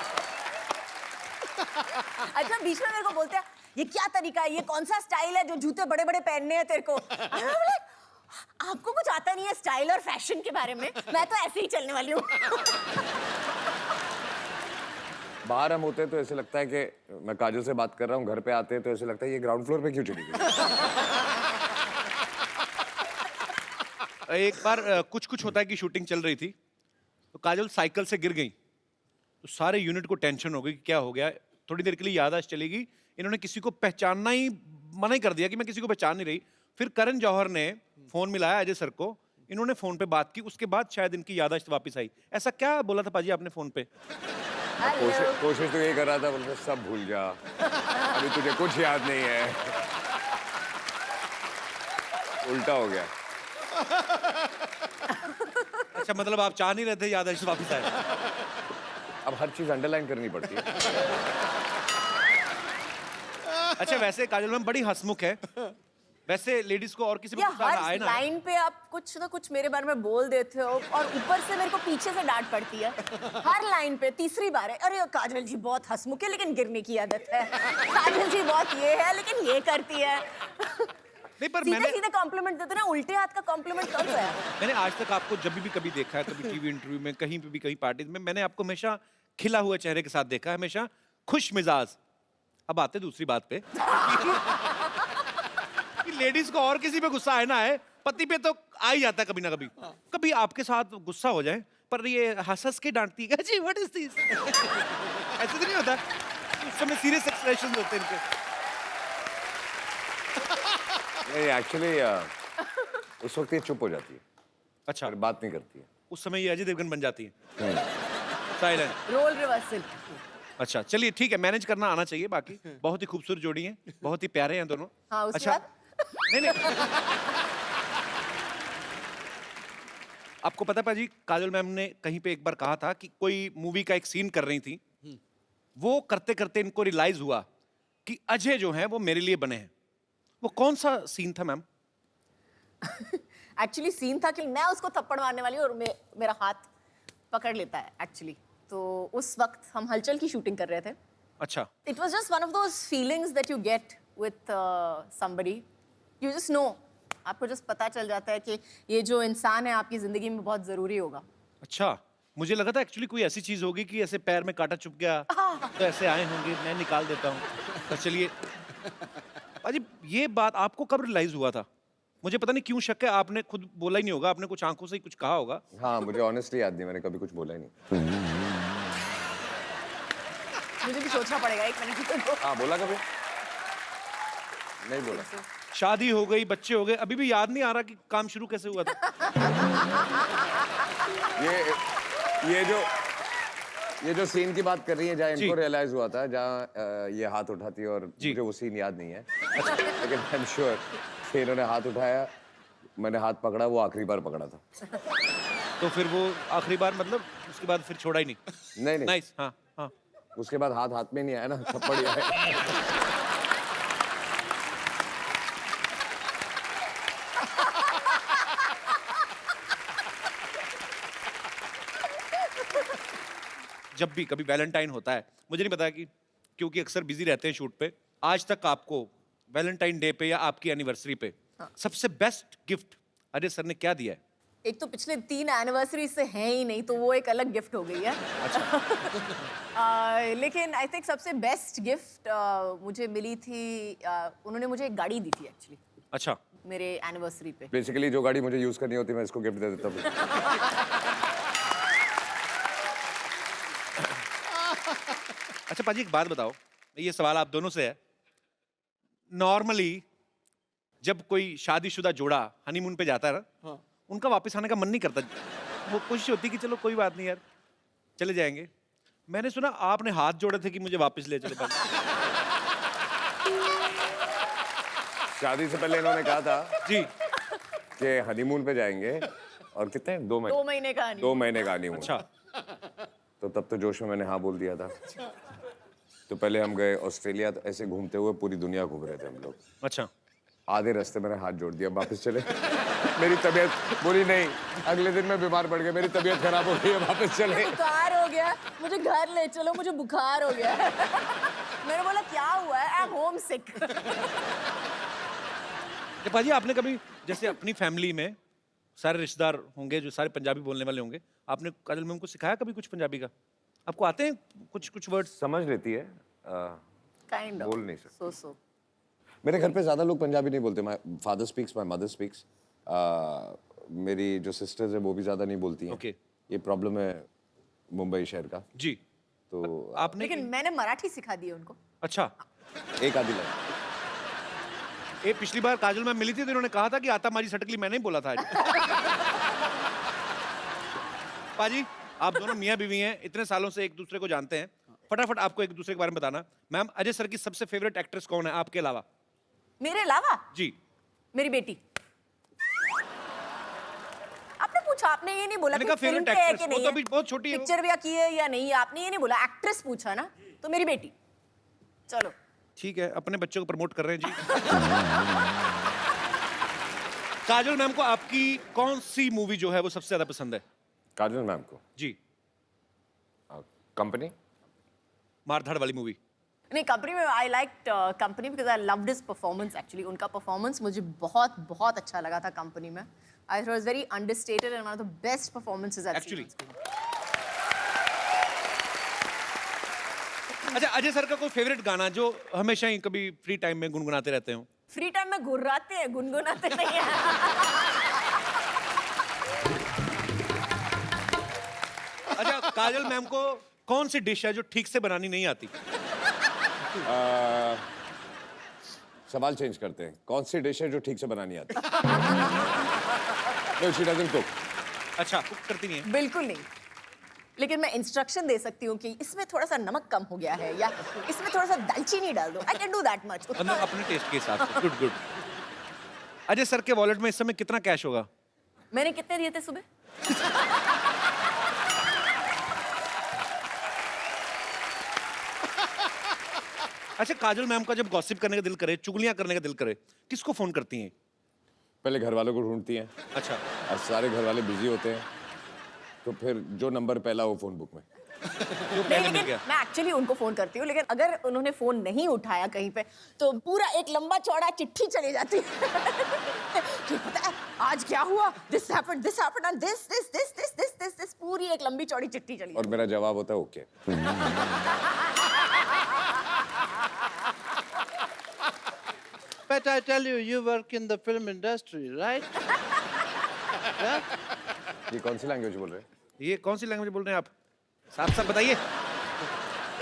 अच्छा, बीच में मेरे को बोलते हैं ये क्या तरीका है, ये कौन सा स्टाइल है जो जूते बड़े बड़े पहनने हैं तेरे को? I'm like, आपको कुछ आता नहीं है स्टाइल और फैशन के बारे में, मैं तो ऐसे ही चलने वाली हूँ। बाहर हम होते हैं तो ऐसे लगता है कि मैं काजल से बात कर रहा हूँ, घर पे आते हैं तो ऐसे लगता है ये ग्राउंड फ्लोर पे क्यों चली गई? एक बार कुछ कुछ होता है कि शूटिंग चल रही थी, तो काजल साइकिल से गिर गई। तो सारे यूनिट को टेंशन हो गई कि क्या हो गया। थोड़ी देर के लिए याददाश्त चली गई। इन्होंने किसी को पहचानना ही मना ही कर दिया कि मैं किसी को पहचान नहीं रही। फिर करण जौहर ने फोन मिलाया अजय सर को, इन्होंने फोन पे बात की, उसके बाद शायद इनकी याददाश्त वापस आई। ऐसा क्या बोला था पाजी आपने फोन पे? कोशिश तो यही कर रहा था, बोलते सब भूल जा, अभी तुझे कुछ याद नहीं है। उल्टा हो गया। अच्छा, मतलब आप चाह नहीं रहे थे याददाश्त वापस आए? अब हर चीज अंडरलाइन करनी पड़ती है। अच्छा, वैसे काजल मैम बड़ी हंसमुख है। वैसे लेडीज को और किसी पे या गुस्सा ना आए हर ना, लाइन पे आप कुछ ना कुछ मेरे बारे में बोल देते हो और ऊपर से मेरे को पीछे से डांट पड़ती है। हर लाइन पे तीसरी बार है, अरे काजल जी बहुत हंसमुख है लेकिन गिरने की आदत है, काजल जी बहुत ये है लेकिन ये करती है। नहीं, पर सीधे मैंने सीधे कॉम्प्लीमेंट देते ना, उल्टे हाथ का कॉम्प्लीमेंट कब है? मैंने आज तक आपको जब भी कभी देखा है, कभी टीवी इंटरव्यू में, कहीं पे भी, कहीं पार्टी में, मैंने आपको हमेशा खिला हुए चेहरे के साथ देखा है, हमेशा खुश मिजाज। अब आते दूसरी बात पे कि लेडीज को और किसी पे गुस्सा आए ना आए, पति पे तो आ ही जाता है कभी ना कभी। कभी आपके साथ गुस्सा हो जाए पर ये हंस हंस के डांटती है, जी व्हाट इज दिस, ऐसे तो नहीं होता? उस समय सीरियस एक्सप्रेशन होते हैं इनके। नहीं, एक्चुअली उस वक्त ये चुप हो जाती है, अच्छा, फिर बात नहीं करती है। उस समय ये अजय देवगन बन जाती है, साइलेंट। Role reversal. अच्छा, चलिए ठीक है, मैनेज करना आना चाहिए। बाकी बहुत ही खूबसूरत जोड़ी है, बहुत ही प्यारे हैं दोनों। हाँ, उसके अच्छा, बाद? नहीं नहीं, आपको पता है पाजी, काजल मैम ने कहीं पे एक बार कहा था कि कोई मूवी का एक सीन कर रही थी, वो करते करते इनको रियलाइज हुआ कि अजय जो है वो मेरे लिए बने हैं। वो कौन सा सीन था मैम? एक्चुअली सीन था कि मैं उसको थप्पड़ मारने वाली हूँ और मेरा हाथ पकड़ लेता है एक्चुअली। तो उस वक्त हम हलचल की शूटिंग कर रहे थे। अच्छा, It was just one of those feelings that you get with somebody. You just know. आपको just पता चल जाता है कि ये जो इंसान है आपकी जिंदगी में बहुत जरूरी होगा। अच्छा, मुझे लगा था एक्चुअली कोई ऐसी चीज होगी कि ऐसे पैर में कांटा चुभ गया तो ऐसे आए होंगे, मैं निकाल देता हूँ। तो चलिए पाजी, ये बात आपको कब रियलाइज हुआ था? मुझे पता नहीं क्यों शक है, आपने खुद बोला ही नहीं होगा, आपने कुछ आंखों से ही कुछ कहा होगा। हाँ, मुझे ऑनेस्टली याद नहीं, मैंने कभी कुछ बोला ही नहीं। मुझे भी सोचना पड़ेगा एक मिनट। हाँ, बोला कभी नहीं बोला। शादी हो गई, बच्चे हो गए, अभी भी याद नहीं आ रहा कि काम शुरू कैसे हुआ था। ये जो सीन की बात कर रही है, जहाँ जी। इनको रियलाइज हुआ था, जहाँ ये हाथ उठाती है, और जी। मुझे वो सीन याद नहीं है, लेकिन आई एम श्योर कि इन्होंने हाथ उठाया, मैंने हाथ पकड़ा, वो आखिरी बार पकड़ा था। तो फिर वो आखिरी बार मतलब उसके बाद फिर छोड़ा ही नहीं। नहीं नहीं, नाइस, हाँ हाँ। उसके बाद हाथ हाथ में नहीं आया ना, थप्पड़ ही आया। जब भी कभी वैलेंटाइन होता है, मुझे नहीं पता कि क्योंकि अक्सर बिजी रहते हैं शूट पे, आज तक आपको वैलेंटाइन डे पे या आपकी एनिवर्सरी पे सबसे बेस्ट गिफ्ट अजय सर ने क्या दिया है? एक तो पिछले 3 एनिवर्सरी से हैं ही नहीं, तो वो एक अलग गिफ्ट हो गई है। लेकिन आई थिंक सबसे बेस्ट गिफ्ट मुझे मिली थी, उन्होंने मुझे एक गाड़ी दी थी एक्चुअली अच्छा, मेरे एनिवर्सरी पे। बेसिकली जो गाड़ी मुझे यूज करनी होती है मैं इसको गिफ्ट दे देता हूँ। अच्छा पाजी एक बात बताओ, ये सवाल आप दोनों से है। नॉर्मली जब कोई शादीशुदा जोड़ा हनीमून पे जाता है ना, उनका वापस आने का मन नहीं करता। वो कोशिश होती कि चलो कोई बात नहीं यार, चले जाएंगे। मैंने सुना आपने हाथ जोड़े थे कि मुझे वापस ले चलो पाजी। शादी से पहले इन्होंने कहा था जी कि हनीमून पे जाएंगे और कितने 2 महीने 2 महीने का 2 महीने का हनीमून। अच्छा, तो तब तो जोश में मैंने हाँ बोल दिया था। तो पहले हम गए ऑस्ट्रेलिया, तो ऐसे घूमते हुए पूरी दुनिया घूम रहे थे हम लोग। अच्छा आधे रास्ते मैंने हाथ जोड़ दिया, वापस चले। मेरी तबीयत बोली नहीं, अगले दिन मैं बीमार पड़ गया, मेरी तबीयत खराब हो गई है, वापस चले। बुखार हो गया, मुझे घर ले चलो, मुझे बुखार हो गया। मैंने बोला क्या हुआ है? आई एम होम सिक। तो पाजी आपने कभी जैसे अपनी फैमिली में सारे रिश्तेदार होंगे जो सारे पंजाबी बोलने वाले होंगे, आपने काजल मैम को सिखाया कभी कुछ पंजाबी का? आपको आते हैं कुछ वर्ड्स? समझ लेती है, काइंड ऑफ बोल नहीं सकते। सो मेरे घर पे ज्यादा लोग पंजाबी नहीं बोलते। My father speaks, my mother speaks. मेरी जो सिस्टर्स है वो भी ज्यादा नहीं बोलती हैं। Okay. ये प्रॉब्लम है मुंबई शहर का। जी, तो आपने लेकिन मैंने मराठी सिखा दी है उनको। अच्छा, एक आधी लाइन। ये पिछली बार काजल मैम मिली थी तो इन्होंने कहा था कि आता मारी सटकली मैंने ही बोला था आज। पाजी आप दोनों मियाँ बीवी हैं, इतने सालों से एक दूसरे को जानते हैं, फटाफट आपको एक दूसरे के बारे में बताना। मैम अजय सर की सबसे फेवरेट एक्ट्रेस कौन है आपके अलावा? मेरे अलावा जी, मेरी बेटी। आपने पूछा, आपने ये नहीं बोला मैंने कि कहा फिल्म favorite पे है actress, कि वो नहीं तो है, अभी बहुत छोटी है वो। पिक्चर भी की है या नहीं है, आपने ये नहीं बोला, एक्ट्रेस पूछा ना, तो मेरी बेटी। चलो ठीक है, अपने बच्चों को प्रमोट कर रहे हैं जी। काजल मैम को आपकी कौन सी मूवी जो है वो सबसे ज्यादा पसंद है? काजल मैम को जी, कंपनी। मारधाड़ वाली मूवी। नहीं, कंपनी में I like company because I loved his performance actually. उनका परफॉर्मेंस मुझे बहुत बहुत अच्छा लगा था कंपनी में। I thought was very understated and one of the best performances I Actually. अच्छा, अजय सर का कोई फेवरेट गाना जो हमेशा ही कभी फ्री टाइम में गुनगुनाते रहते हो? फ्री टाइम में घुर्राते हैं, गुनगुनाते नहीं हैं। अच्छा, काजल मैम को कौन सी डिश है जो ठीक से बनानी नहीं आती? सवाल चेंज करते हैं, कौन सी डिश है जो ठीक से बनानी आती? No, she doesn't cook. अच्छा, कुक करती नहीं है? बिल्कुल नहीं, लेकिन मैं इंस्ट्रक्शन दे सकती हूँ कि इसमें थोड़ा सा नमक कम हो गया है या इसमें थोड़ा सा दालचीनी डाल दो। I can do that much. मतलब अपने टेस्ट के हिसाब से। Good good. अजय सर के वॉलेट में इस समय कितना कैश होगा? मैंने कितने दिए थे सुबह? अच्छा, काजल मैम का जब गॉसिप करने का दिल करे, चुगलियां करने का दिल करे, किसको फोन करती हैं? पहले घर वालों को ढूंढती हैं, अच्छा, और सारे घर वाले बिजी होते हैं, तो फिर जो नंबर पहला हो फोन बुक में। जो नहीं, पहले मिल लेकिन गया। मैं एक्चुअली उनको फोन करती हूँ, लेकिन अगर उन्होंने फोन नहीं उठाया कहीं पे तो पूरा एक लंबा चौड़ा चिट्ठी चली जाती है कि पता है आज क्या हुआ, दिस हैपेंड एंड दिस, पूरी एक लंबी चौड़ी चिट्ठी चली और मेरा जवाब होता है okay. But I tell you, you work in the film industry, right? Yeah? ये कौन सी लैंग्वेज बोल रहे हैं? ये कौन सी लैंग्वेज बोल रहे हैं आप? साफ साफ बताइए।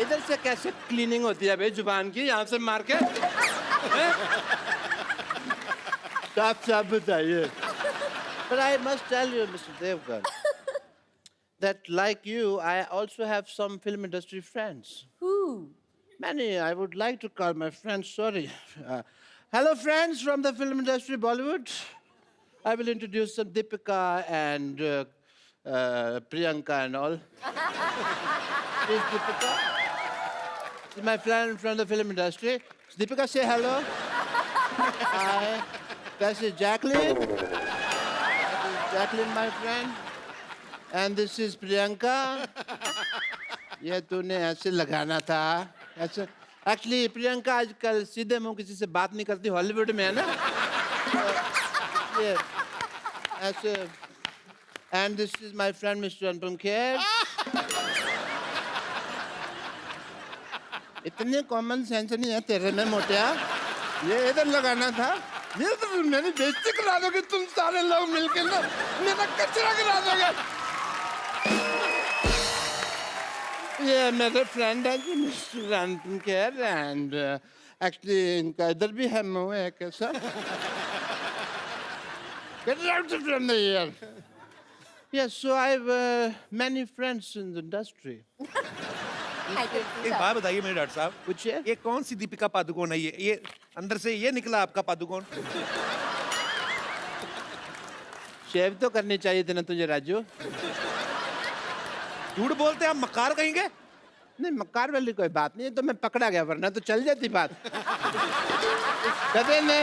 इधर से कैसे क्लीनिंग होती है भाई जुबान की, यहाँ से मार के? साफ साफ बताइए। But I must tell you, Mr. Devgan, that like you, I also have some film industry friends. Who? Many. I would like to call my friends. Sorry. Hello, friends from the film industry, Bollywood. I will introduce some Deepika and Priyanka and all. Is Deepika? She's my friend from the film industry. Deepika, say hello. Hi. This is Jacqueline. This is Jacqueline, my friend. And this is Priyanka. ये तूने ऐसे लगाना था ऐसे। एक्चुअली प्रियंका आजकल सीधे मुंह किसी से बात नहीं करती, हॉलीवुड में है ना, ये ऐसे And this is my friend Mr. Anupam Kher. इतने कॉमन सेंस नहीं है तेरे में मोटिया। ये इधर लगाना था। ये तो मेरी बेइज्जती करा दोगे तुम सारे लोग मिलकर ना, मेरा कचरा करा दोगे। ये मेरे फ्रेंड है जी mister Anupam Kher and actually इनका इधर भी है मुंह है कैसा। Get out from the here. Yes, so I have many friends in the industry. एक बात बताइए मेरे डॉक्टर साहब, पूछिए। ये कौन सी दीपिका पादुकोण है? ये अंदर से ये निकला आपका पादुकोण? शेव तो करनी चाहिए थी ना तुझे राजू। झूठ बोलते हैं आप, मक्कार कहेंगे? नहीं मक्कार वाली कोई बात नहीं है, तो मैं पकड़ा गया वरना तो चल जाती बात। कदे ने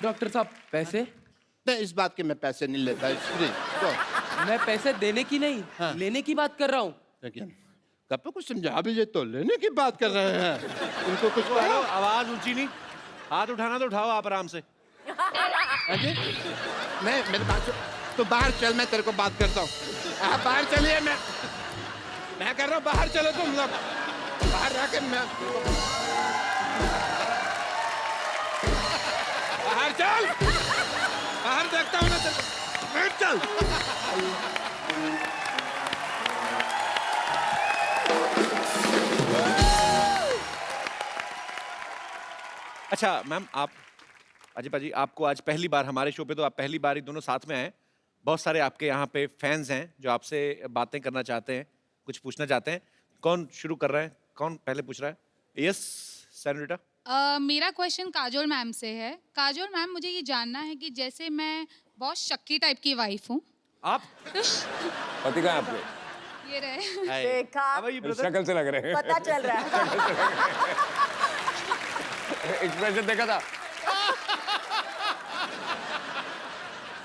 डॉक्टर साहब पैसे? नहीं इस बात के मैं पैसे नहीं लेता, इट्स फ्री। तो मैं पैसे देने की नहीं, हाँ। लेने की बात कर रहा हूँ। लेकिन कब को कुछ समझा भी, ये तो लेने की बात कर रहे हैं। उनको कुछ हेलो, कहो। आवाज ऊंची नहीं, हाथ उठाना तो उठाओ आप आराम से। अजय मैं मेरे बात तो बाहर चल, मैं तेरे को बात करता हूँ। आप बाहर चलिए, मैं कर रहा हूँ, बाहर चलो तुम लोग। बाहर जाके मैं बाहर चल, बाहर देखता हूँ ना तेरे को। बैठ चल। अच्छा मैम, आप अजय पाजी, आपको आज पहली बार हमारे शो पे, तो आप पहली बार ही दोनों साथ में आए। बहुत सारे आपके यहाँ पे फैंस हैं जो आपसे बातें करना चाहते हैं, कुछ पूछना चाहते हैं। कौन शुरू कर रहा है? कौन पहले पूछ रहा है? Yes senorita. मेरा क्वेश्चन काजोल मैम से है। काजोल मैम, मुझे ये जानना है कि जैसे मैं बहुत शक्की टाइप की वाइफ हूँ। आप पति कहाँ है आपके? ये रहे। देखा, How are you, brother? शक्ल से लग रहे हैं। पता चल रहा है। एक्सप्रेशन देखा था।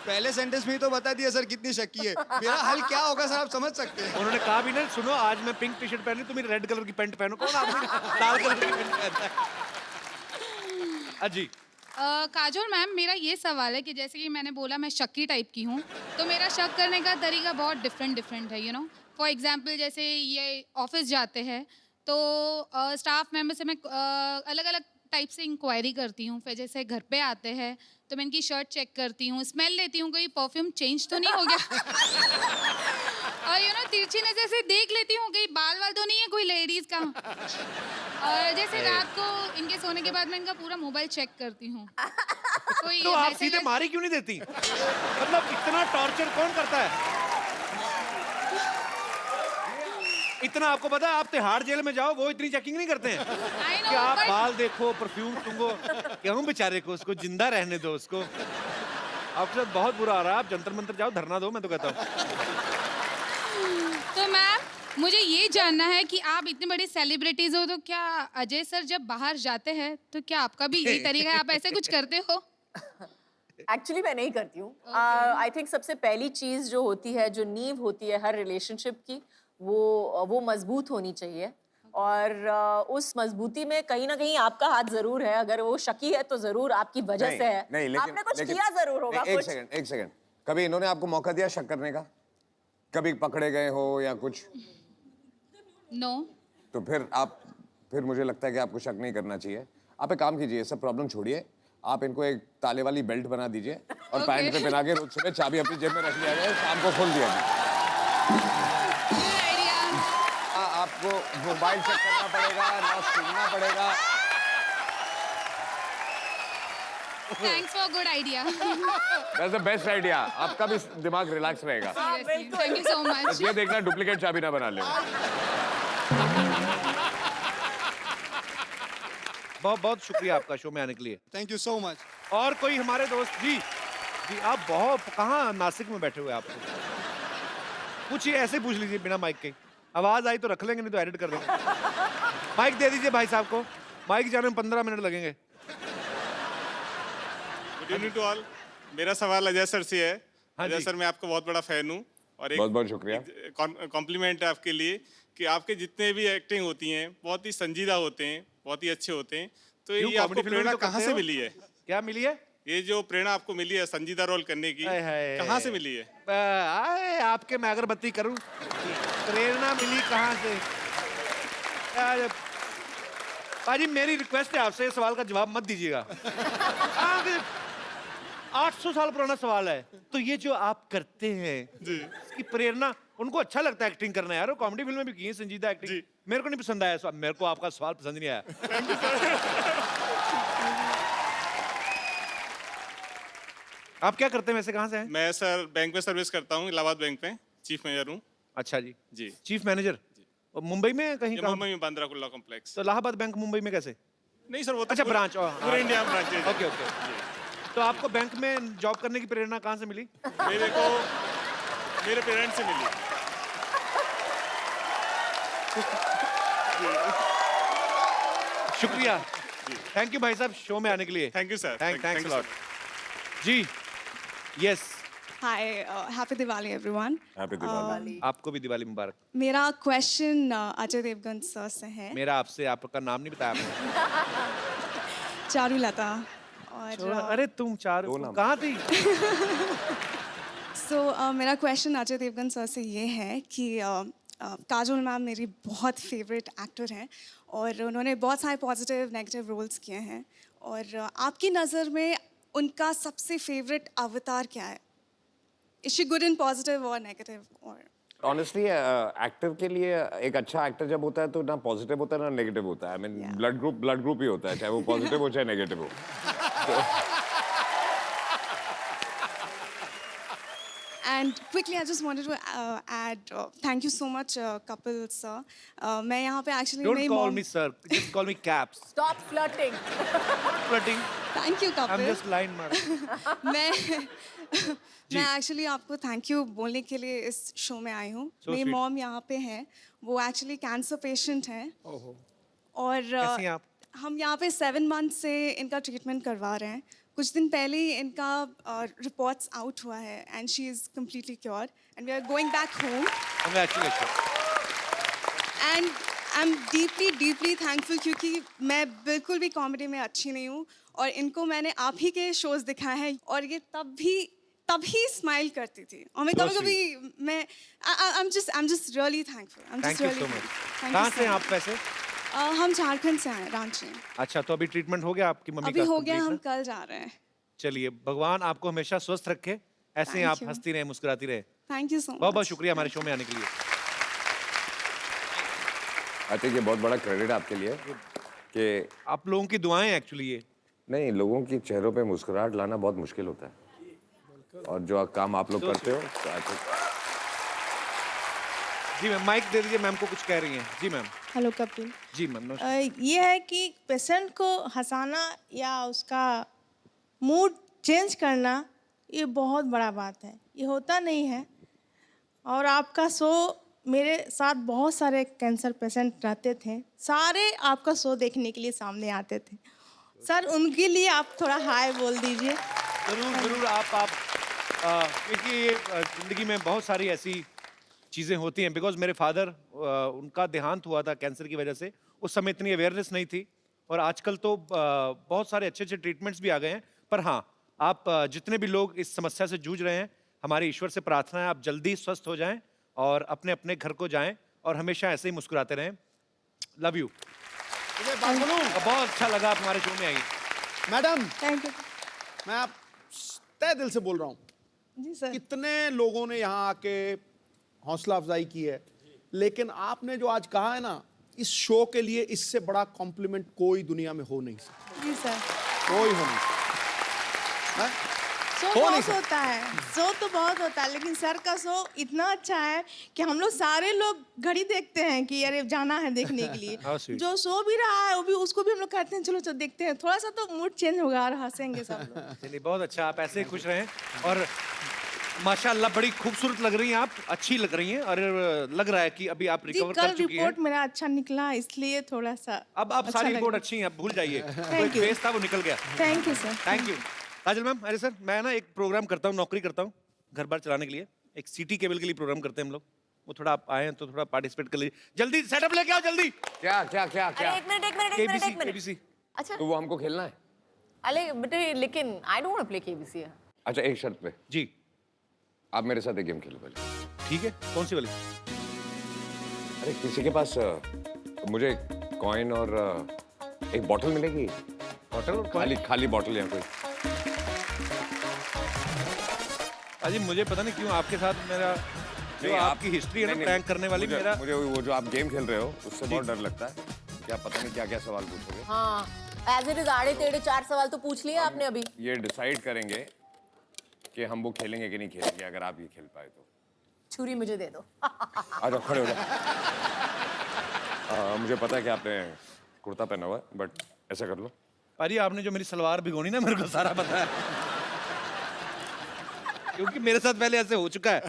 पहले सेंटेंस में ही तो बता दिया सर कितनी शक्की है। मेरा हल क्या होगा सर, आप समझ सकते हैं। उन्होंने कहा भी ना, सुनो आज मैं पिंक टी शर्ट पहन ली, तुम रेड कलर की पैंट पहनो। कौन आदमी लाल कलर की पैंट पहनता है? अजी काजोल मैम, मेरा ये सवाल है कि जैसे कि मैंने बोला मैं शक्की टाइप की हूँ, तो मेरा शक करने का तरीका बहुत डिफरेंट है, यू नो। फॉर एग्जांपल जैसे ये ऑफिस जाते हैं तो स्टाफ मेंबर से मैं अलग अलग टाइप से इंक्वायरी करती हूँ। फिर जैसे घर पे आते हैं तो मैं इनकी शर्ट चेक करती हूँ, स्मेल लेती हूँ, कोई परफ्यूम चेंज तो नहीं हो गया। और यू नो तिरछी नजर से देख लेती हूँ कहीं बाल वाल तो नहीं है कोई लेडीज का। और जैसे रात को इनके सोने के बाद मैं इनका पूरा मोबाइल चेक करती हूँ। कोई तो आप message- सीधे मारी क्यों नहीं देती? मतलब इतना टॉर्चर कौन करता है? इतना आपको पता है, आप तिहाड़ जेल में जाओ, वो इतनी चेकिंग नहीं करते हैं I know, कि आप but- बाल देखो, परफ्यूम तुंगो। क्यों बेचारे को, उसको जिंदा रहने दो उसको। आपके साथ बहुत बुरा आ रहा है, आप जंतर मंतर जाओ, धरना दो, मैं तो कहता हूँ। तो मैम मुझे ये जानना है कि आप इतनी बड़ी सेलिब्रिटीज हो, तो क्या अजय सर जब बाहर जाते हैं तो क्या आपका भी यही तरीका है, आप ऐसे कुछ करते हो? एक्चुअली मैं नहीं करती हूँ। आई थिंक सबसे पहली चीज जो होती है, जो नींव होती है हर रिलेशनशिप की, वो मजबूत होनी चाहिए। और उस मजबूती में कहीं ना कहीं आपका हाथ जरूर है। अगर वो शकी है तो जरूर आपकी वजह से है। नहीं, लेकिन आपने कुछ लेकिन- किया जरूर होगा। एक कुछ सेकंड। कभी इन्होंने आपको मौका दिया शक करने का? कभी पकड़े गए हो या कुछ? नो। तो फिर मुझे लगता है कि आपको शक नहीं करना चाहिए। आप एक काम कीजिए, सब प्रॉब्लम छोड़िए, आप इनको एक ताले वाली बेल्ट बना दीजिए और पैंट पे पहना के रोज सुबह चाबी अपनी जेब में रख लिया जाए, शाम को खोल दिया जाए। आपको मोबाइल चेक करना पड़ेगा ना, सुनना पड़ेगा। Thanks for good idea. That's the best idea. आपका भी दिमाग रिलैक्स रहेगा। Thank you so much. बस ये देखना डुप्लीकेट चाबी ना बना ले। बहुत बहुत शुक्रिया आपका शो में आने के लिए। Thank you so much. और कोई हमारे दोस्त? जी जी, आप बहुत कहाँ नासिक में बैठे हुए आप? पूछिए, ऐसे पूछ लीजिए बिना माइक के। आवाज आई तो रख लेंगे, नहीं तो एडिट कर देंगे। माइक दे दीजिए भाई साहब को। माइक जाने में 15 मिनट लगेंगे। Good evening to all. मेरा सवाल अजय सर से है। हाँ अजय जी। सर, मैं आपका बहुत बड़ा फैन हूँ और एक बहुत बहुत शुक्रिया। कॉम्प्लीमेंट है आपके लिए कि आपके जितने भी एक्टिंग होती हैं बहुत ही संजीदा होते हैं, बहुत ही अच्छे होते हैं। तो क्यों, ये आपको कॉमेडी फिल्में प्रेरणा तो कहाँ करते से हो? मिली है? क्या मिली है? ये जो प्रेरणा आपको मिली है संजीदा रोल करने की, हाय हाय। कहाँ से मिली है? आए आपके मैं अगरबत्ती करूं, प्रेरणा मिली कहाँ से? यार पाजी मेरी रिक्वेस्ट है आपसे, इस सवाल का जवाब मत दीजिएगा। 800 साल पुराना सवाल है। तो ये जो आप करते हैं जी। इसकी प्रेरणा, उनको अच्छा लगता है एक्टिंग करना यार, कॉमेडी फिल्में भी की हैं संजीदा एक्टिंग। जी। मेरे को नहीं पसंद आया, मेरे को आपका सवाल पसंद नहीं आया। आप क्या करते हैं वैसे, कहाँ से हैं? मैं सर बैंक में सर्विस करता हूँ, इलाहाबाद बैंक में चीफ मैनेजर हूँ। अच्छा जी। जी। चीफ मैनेजर और मुंबई में कहीं ये काम? मुंबई में बांद्रा कुर्ला कॉम्प्लेक्स। तो इलाहाबाद बैंक मुंबई में कैसे? नहीं सर, वो तो अच्छा, ब्रांच। पूरे इंडिया में ब्रांच है। Okay okay. तो आपको बैंक में जॉब करने की प्रेरणा कहाँ से मिली? मेरे को मेरे पेरेंट्स से मिली। शुक्रिया, थैंक यू भाई साहब शो में आने के लिए। Thank you sir. Thanks a lot. जी, yes. Hi, happy Diwali everyone. Happy Diwali. आपको भी दिवाली मुबारक। मेरा क्वेश्चन अजय देवगन सर से है। मेरा आपसे, आपका नाम नहीं बताया आपने। चारुलता। और अरे तुम चारू कहाँ थी? मेरा क्वेश्चन अजय देवगन सर से ये है कि काजोल मैम मेरी बहुत फेवरेट एक्टर हैं और उन्होंने बहुत सारे पॉजिटिव नेगेटिव रोल्स किए हैं, और आपकी नज़र में उनका सबसे फेवरेट अवतार क्या है? Is she good in positive और नेगेटिव? और ऑनेस्टली एक्टर के लिए एक अच्छा एक्टर जब होता है तो ना पॉजिटिव होता है ना नेगेटिव होता है। आई मीन ब्लड ग्रुप ही होता है, चाहे वो पॉजिटिव हो चाहे नेगेटिव हो। And quickly, I just wanted to add, thank you so much, Kapil sir. मैं यहाँ पे actually Don't मेरी call mom. me sir, just call me Caps. Stop flirting. Flirting. Thank you, I'm Kapil. just line man. मैं एक्चुअली आपको थैंक यू बोलने के लिए इस शो में आई हूँ। So मेरी sweet. मॉम यहाँ पे है, वो एक्चुअली कैंसर पेशेंट हैं और कैसी हैं आप? हम यहाँ पे 7 मंथ से इनका ट्रीटमेंट करवा रहे हैं। कुछ दिन पहले ही इनका रिपोर्ट्स आउट हुआ है and she is completely cure and we are going back home Congratulations. And I am deeply thankful, क्योंकि मैं बिल्कुल भी कॉमेडी में अच्छी नहीं हूँ और इनको मैंने आप ही के शोज़ दिखाए हैं और ये तभी स्माइल करती थी और मैं So कभी मैं I am just really thankful. Thank you so much. कहाँ से हैं आप वैसे? हम झारखंड से आए, रांची। अच्छा, तो अभी ट्रीटमेंट हो गया आपकी मम्मी अभी का? हो गया, complete हम ना? कल जा रहे हैं। चलिए, भगवान आपको हमेशा स्वस्थ रखे, ऐसे ही Thank आप you. हंसती रहे, मुस्कुराती रहे। Thank you so much. बहुत बहुत शुक्रिया हमारे शो में आने के लिए। आई थिंक ये बहुत बड़ा क्रेडिट आपके लिए कि आप लोगों की दुआएं एक्चुअली ये। नहीं, लोगों की चेहरों पे मुस्कुराहट लाना बहुत मुश्किल होता है और जो काम आप लोग करते हो तो I think जी मैम, माइक दे दीजिए, मैम को कुछ कह रही हैं। जी मैम। हेलो कपिल। जी मैम, नमस्कार। ये है कि पेशेंट को हंसाना या उसका मूड चेंज करना ये बहुत बड़ा बात है, ये होता नहीं है। और आपका शो, मेरे साथ बहुत सारे कैंसर पेशेंट रहते थे, सारे आपका शो देखने के लिए सामने आते थे। सर उनके लिए आप थोड़ा हाय बोल दीजिए। जरूर जरूर। आप क्योंकि जिंदगी में बहुत सारी ऐसी चीज़ें होती हैं। बिकॉज मेरे फादर, उनका देहांत हुआ था कैंसर की वजह से, उस समय इतनी अवेयरनेस नहीं थी और आजकल तो बहुत सारे अच्छे अच्छे ट्रीटमेंट्स भी आ गए हैं। पर हाँ, आप जितने भी लोग इस समस्या से जूझ रहे हैं, हमारे ईश्वर से प्रार्थना है आप जल्दी स्वस्थ हो जाएं और अपने अपने घर को जाएं और हमेशा ऐसे ही मुस्कुराते रहें। Love you. बहुत अच्छा लगा आप हमारे शो में आई। Madam, thank you. मैं आप तहे दिल से बोल रहा हूँ, जी सर। कितने लोगों ने यहाँ आके हौसला अफजाई की है, लेकिन आपने जो आज कहा है ना, इस शो के लिए इससे बड़ा कॉम्प्लीमेंट कोई दुनिया में हो नहीं सकता। जी सर। कोई हो नहीं सकता। हैं? शो हो नहीं बहुत सकता। होता है, शो तो बहुत होता है, लेकिन सर का शो इतना अच्छा है कि हम लोग सारे लोग घड़ी देखते हैं कि अरे जाना है देखने के लिए। How sweet. जो शो भी रहा है वो भी, उसको भी हम लोग कहते हैं चलो चलो देखते हैं, थोड़ा सा तो मूड चेंज होगा और हंसेंगे सब लोग। चलिए, बहुत अच्छा। आप ऐसे ही खुश रहें और माशाल्लाह बड़ी खूबसूरत लग रही हैं आप, अच्छी लग रही हैं और लग रहा है कि अभी आप जी, रिकवर कल कर चुकी हैं। रिपोर्ट मेरा अच्छा निकला, इसलिए थोड़ा सा अब अच्छा सारी लग रिपोर्ट रहा। अच्छी है, अब भूल जाइए। तो Thank you. फेस था वो निकल गया। Thank you sir. Thank you. Kajal ma'am, अरे सर, मैं ना एक प्रोग्राम करता हूँ, नौकरी करता हूँ घर बार चलाने के लिए। एक सिटी केबल के लिए प्रोग्राम करते हैं हम लोग। वो थोड़ा आप आए हैं तो थोड़ा पार्टिसिपेट कर लीजिए। जल्दी सेटअप लेके आओ, जल्दी। क्या क्या क्या क्या अरे एक मिनट केबीसी। अच्छा, तो वो हमको खेलना है? लेकिन I don't want to play KBC. अच्छा एक शर्त पे जी, आप मेरे साथ एक गेम खेलो पहले। ठीक है, कौन सी वाली? अरे किसी के पास मुझे कॉइन और एक बॉटल मिलेगी? बॉटल और खाली खाली बॉटल या कोई? अजी मुझे पता नहीं क्यों आपके साथ मेरा जो आपकी हिस्ट्री है ना प्रैंक करने वाली, मेरा मुझे वो जो आप गेम खेल रहे हो उससे बहुत डर लगता है कि आप पता नहीं क्या क्या सवाल पूछोगे। हाँ, एज इट इज आड़े टेढ़े 4 सवाल तो पूछ लिए आपने अभी। ये डिसाइड करेंगे कि हम वो खेलेंगे कि नहीं खेलेंगे अगर आप ये खेल पाए तो। छुरी मुझे दे दो। आ जाओ, खड़े हो जाओ। मुझे पता है कि आपने कुर्ता पहना हुआ है, बट ऐसा कर लो। पाजी आपने जो मेरी सलवार भिगोनी ना, मेरे को सारा पता है, क्योंकि मेरे साथ पहले ऐसे हो चुका है।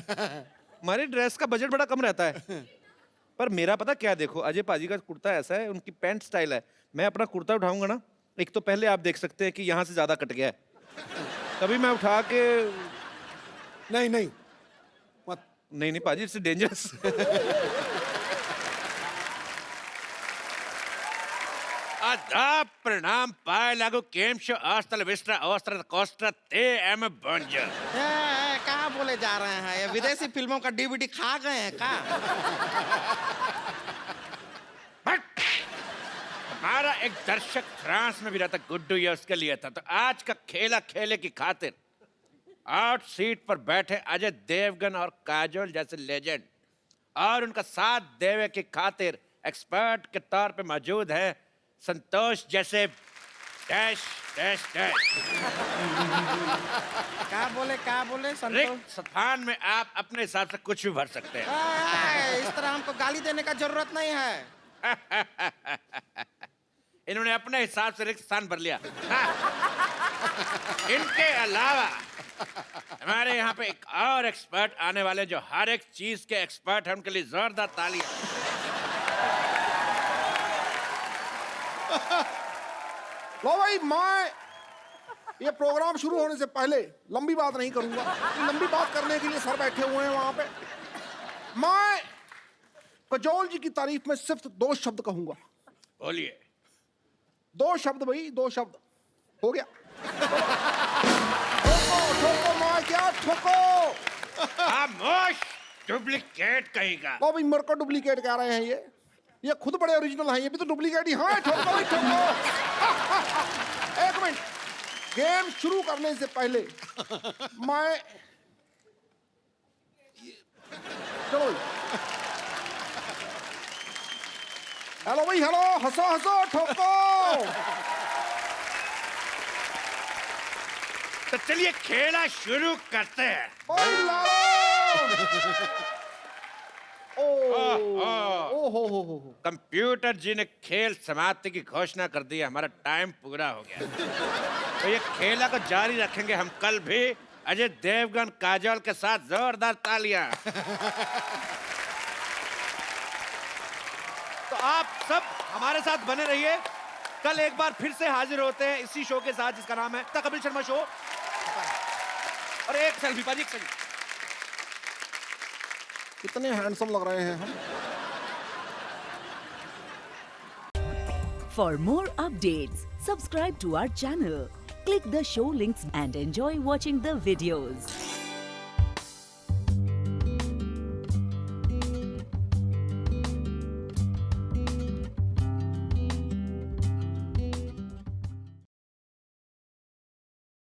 हमारे ड्रेस का बजट बड़ा कम रहता है, पर मेरा पता क्या, देखो अजय पाजी का कुर्ता ऐसा है, उनकी पैंट स्टाइल है। मैं अपना कुर्ता उठाऊंगा ना, एक तो पहले आप देख सकते हैं कि यहाँ से ज्यादा कट गया है, तभी मैं उठा के नहीं नहीं मत, नहीं पाजी, इट्स डेंजरस। आदाब, प्रणाम, पाए लागू, केम शो, ऑस्ट्रल विस्ट्रा, ऑस्ट्रल कोस्ट्रा, ते एम बंजर। कहाँ बोले जा रहे हैं? ये विदेशी फिल्मों का डीवीडी खा गए हैं क्या? हमारा एक दर्शक फ्रांस में भी रहता, गुड्डू, ये उसके लिए था। तो आज का खेला खेले की खातिर आउट सीट पर बैठे अजय देवगन और काजोल जैसे लेजेंड और उनका साथ देवे की खातिर एक्सपर्ट के तौर पे मौजूद है संतोष जैसे डैश डैश डैश। क्या बोले संतोष? रिक्त स्थान में आप अपने हिसाब से कुछ भी भर सकते हैं। इस तरह हमको गाली देने का जरूरत नहीं है। इन्होंने अपने हिसाब से रिक्त स्थान भर लिया। इनके अलावा हमारे यहाँ पे एक और एक्सपर्ट आने वाले जो हर एक चीज के एक्सपर्ट हैं, उनके लिए जोरदार तालियां। लो भाई, मैं ये प्रोग्राम शुरू होने से पहले लंबी बात नहीं करूंगा। लंबी बात करने के लिए सर बैठे हुए हैं वहां पे। मैं काजोल जी की तारीफ में सिर्फ 2 शब्द कहूंगा। बोलिए। 2 शब्द भाई, 2 शब्द हो गया। ठोको ठोको, मैं क्या ठोको? खामोश, डुप्लीकेट कहेगा। लो भाई, मेरे को डुप्लीकेट कह रहे हैं ये खुद बड़े ओरिजिनल हैं, ये भी तो डुप्लीकेट ही। हाँ, ठोको भाई ठोको। एक मिनट, गेम शुरू करने से पहले मैं चलो हेलो भाई, हेलो, हंसो हंसो, ठोको। तो चलिए खेला शुरू करते हैं। कंप्यूटर जी ने खेल समाप्ति की घोषणा कर दी है, हमारा टाइम पूरा हो गया। तो ये खेला को जारी रखेंगे हम कल भी अजय देवगन काजोल के साथ। जोरदार तालियां। तो आप सब हमारे साथ बने रहिए, कल एक बार फिर से हाजिर होते हैं इसी शो के साथ जिसका नाम है द कपिल शर्मा शो। और एक सेल्फी पाजी, एक सेल्फी। कितने हैंडसम लग रहे हैं हम। For more updates, subscribe to our channel, click the show links and enjoy watching the videos.